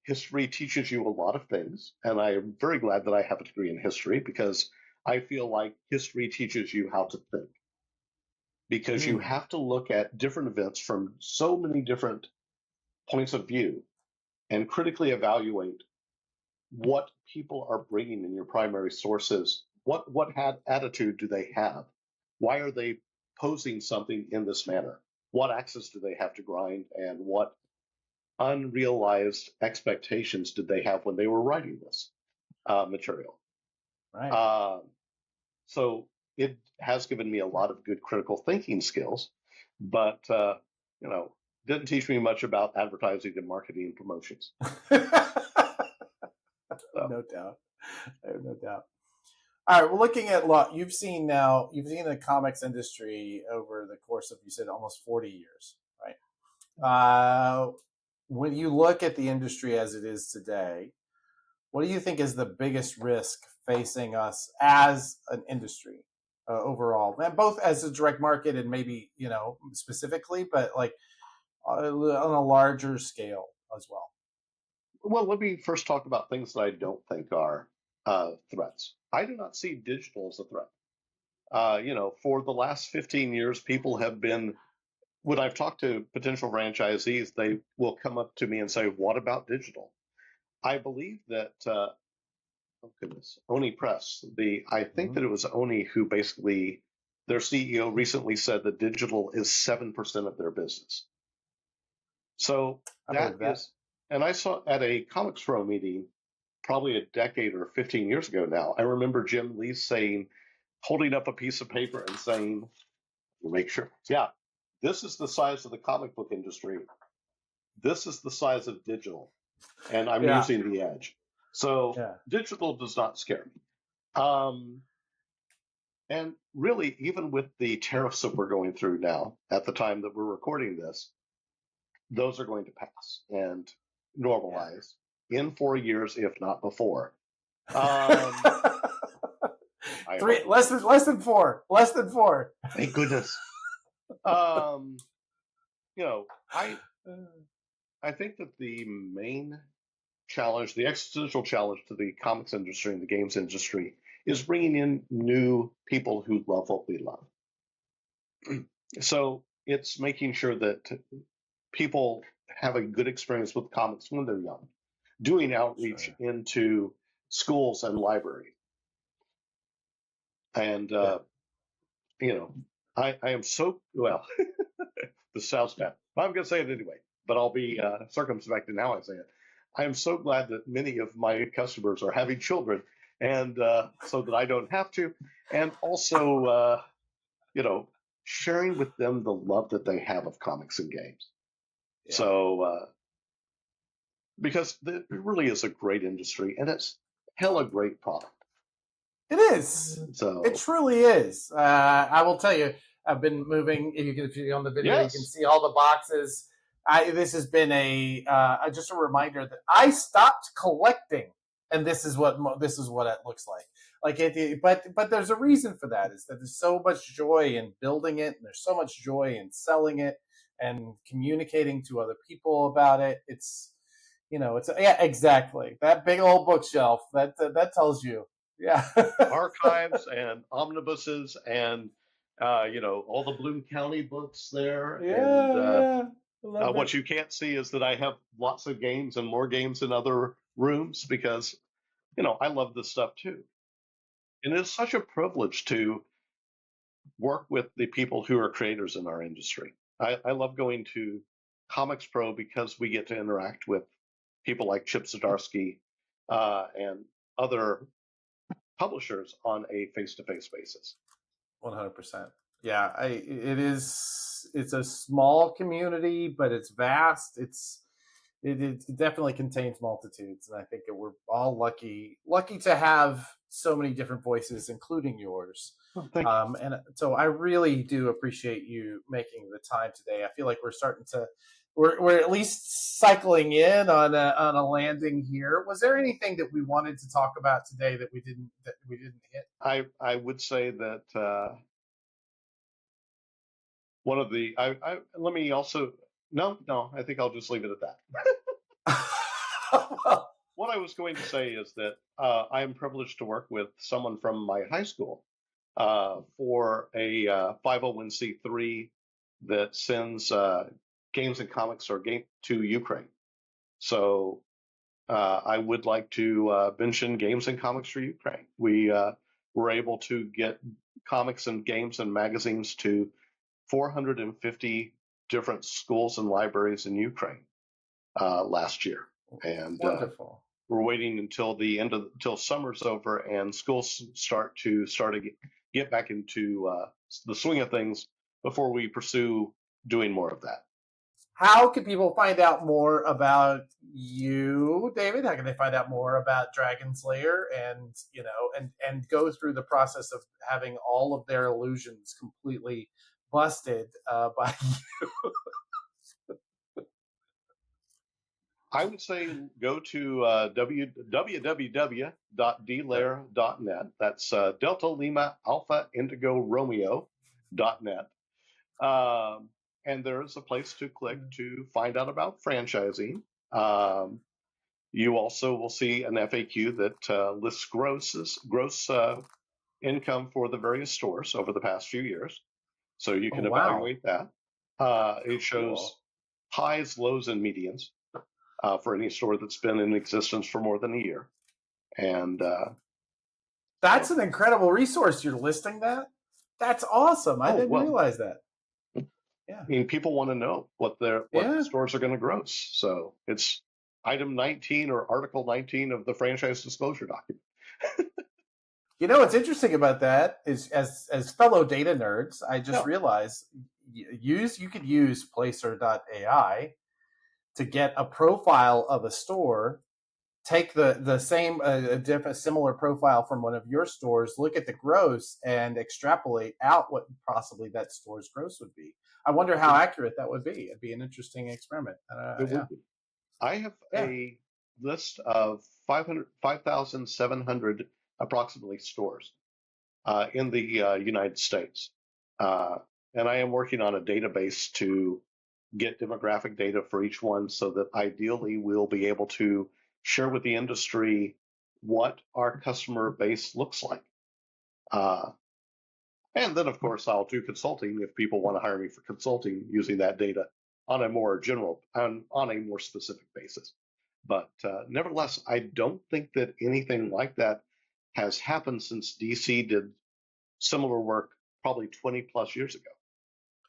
History teaches you a lot of things, and I am very glad that I have a degree in history because I feel like history teaches you how to think. Because you
Mm,
have to look at different events from so many different points of view and critically evaluate what people are bringing in your primary sources. What attitude do they have? Why are they posing something in this manner? What axes do they have to grind, and what unrealized expectations did they have when they were writing this material?
right.
Uh, so it has given me a lot of good critical thinking skills, but you know, didn't teach me much about advertising and marketing and promotions. So
No doubt. I have no doubt. All right. Well, looking at law, you've seen the comics industry over the course of, you said, almost 40 years, right? When you look at the industry as it is today, what do you think is the biggest risk facing us as an industry overall, and both as a direct market and maybe specifically, but like on a larger scale as well?
well, let me first talk about things that I don't think are threats. I do not see digital as a threat. For the last 15 years, people have been, when I've talked to potential franchisees, they will come up to me and say, "What about digital?" I believe that, oh goodness, Oni Press, I think
Mm-hmm.
that it was Oni who basically, their CEO recently said that digital is 7% of their business. So
I
that
believe that.
is, and I saw at a Comics Pro meeting probably a decade or 15 years ago now, I remember Jim Lee saying, holding up a piece of paper and saying, "We'll make sure, yeah, this is the size of the comic book industry. This is the size of digital. And I'm
Yeah,
using the edge." So
yeah,
digital does not scare me. Um, and really, even with the tariffs that we're going through now, at the time that we're recording this, those are going to pass and
yeah.
normalize in 4 years, if not before. Um, I
Three,
hope.
less than four, less than four.
Thank goodness. Um, you know, I I think that the main challenge, the existential challenge to the comics industry and the games industry, is bringing in new people who love what we love. So it's making sure that people have a good experience with comics when they're young, doing outreach
Sure.
into schools and libraries. And,
Yeah.
you know, I am so, well, this sounds bad. I'm going to say it anyway, but I'll be circumspect in how I say it. I am so glad that many of my customers are having children, and so that I don't have to. And also, you know, sharing with them the love that they have of comics and games.
Yeah.
So, because it really is a great industry and it's hella great product.
It is. It
So,
truly is. I will tell you, I've been moving. If you're on the video, you can
yes.
see all the boxes. This has been just a reminder that I stopped collecting, and this is what it looks like. But there's a reason for that. Is that there's so much joy in building it, and there's so much joy in selling it and communicating to other people about it. It's yeah, exactly, that big old bookshelf that tells you. Yeah.
Archives and omnibuses and all the Bloom County books there, and
Yeah, yeah. love
What
it.
you can't see is that I have lots of games and more games in other rooms because, I love this stuff too. And it's such a privilege to work with the people who are creators in our industry. I love going to Comics Pro because we get to interact with people like Chip Zdarsky and other publishers on a face-to-face basis.
100%. Yeah, it's a small community, but it's vast. It definitely contains multitudes, and I think that we're all lucky to have so many different voices, including yours.
Oh, thank you.
And so I really do appreciate you making the time today. I feel like we're at least cycling in on a landing here. Was there anything that we wanted to talk about today that we didn't hit?
I would say that one of the let me also no, I think I'll just leave it at that.
Well,
What I was going to say is that I am privileged to work with someone from my high school for a 501c3 that sends games and comics or game to Ukraine. So I would like to mention games and comics for Ukraine. We were able to get comics and games and magazines to 450 different schools and libraries in Ukraine last year, and
wonderful.
we're waiting until summer's over and schools start to get back into the swing of things before we pursue doing more of that.
How can people find out more about you, David? How can they find out more about Dragon's Lair and and go through the process of having all of their illusions completely busted by you?
I would say go to www.dlair.net. That's Delta Lima Alpha Indigo Romeo.net. And there's a place to click to find out about franchising. You also will see an FAQ that lists gross income for the various stores over the past few years. So you
Oh
can
wow,
evaluate that. It shows
cool.
highs, lows, and medians for any store that's been in existence for more than a year. And
That's an incredible resource. You're listing that. That's awesome. I
oh
didn't
well,
realize that.
I
Yeah,
mean, people want to know what
yeah.
stores are going to gross. So it's item 19 or article 19 of the franchise disclosure document.
What's interesting about that is, as fellow data nerds, I just
No,
realized you could use Placer.ai to get a profile of a store, take the same a similar profile from one of your stores, look at the gross, and extrapolate out what possibly that store's gross would be. I wonder how accurate that would be. It'd be an interesting experiment.
it
Yeah,
would be. I have
yeah.
a list of 5,700 approximately stores in the United States. Uh, and I am working on a database to get demographic data for each one so that ideally we'll be able to share with the industry what our customer base looks like. Uh, and then, of course, I'll do consulting if people want to hire me for consulting using that data on a more on a more specific basis. But nevertheless, I don't think that anything like that has happened since DC did similar work probably 20 plus years ago.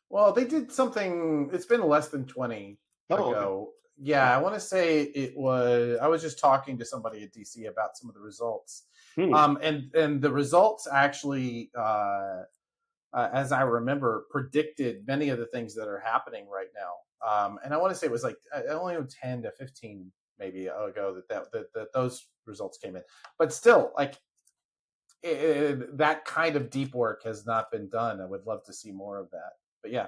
Well, they did something. It's been less than 20
Oh, okay.
ago. Yeah, I want to say it was. I was just talking to somebody at DC about some of the results,
Hmm.
and the results actually, as I remember, predicted many of the things that are happening right now. And I want to say it was like only 10 to 15 maybe ago that those results came in, but still, like that kind of deep work has not been done. I would love to see more of that. But yeah,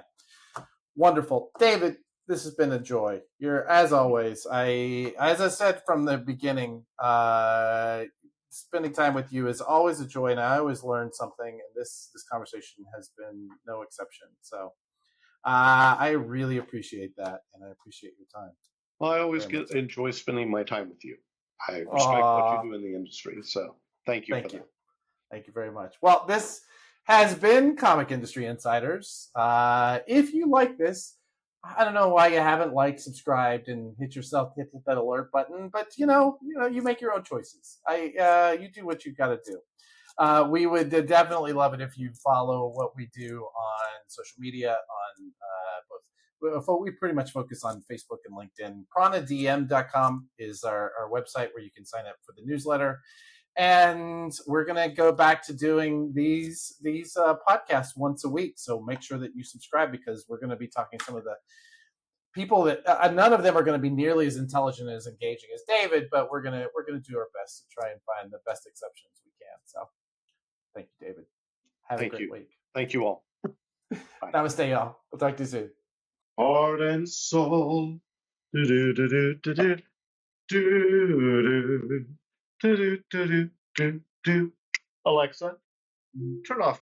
wonderful, David. This has been a joy. You're, as always. As I said from the beginning, spending time with you is always a joy, and I always learn something. And this conversation has been no exception. So I really appreciate that, and I appreciate your time
Well, I always
very much.
enjoy spending my time with you. I respect what you
Aw,
do in the industry, so thank you for
thank you.
that.
Thank you very much. Well, this has been Comic Industry Insiders. If you like this, I don't know why you haven't liked, subscribed, and hit that alert button, but you make your own choices. You do what you got to do. We would definitely love it if you follow what we do on social media on both. We pretty much focus on Facebook and LinkedIn. Pranadm.com is our website where you can sign up for the newsletter. And we're going to go back to doing these podcasts once a week. So make sure that you subscribe, because we're going to be talking to some of the people that none of them are going to be nearly as intelligent and as engaging as David, but we're going to do our best to try and find the best exceptions we can. So thank you, David. Have a
Thank
great
you.
week.
Thank you all. Bye.
Namaste, y'all. We'll talk to you soon.
Heart and soul. Do do do do do do do do do do do do. Alexa, turn off.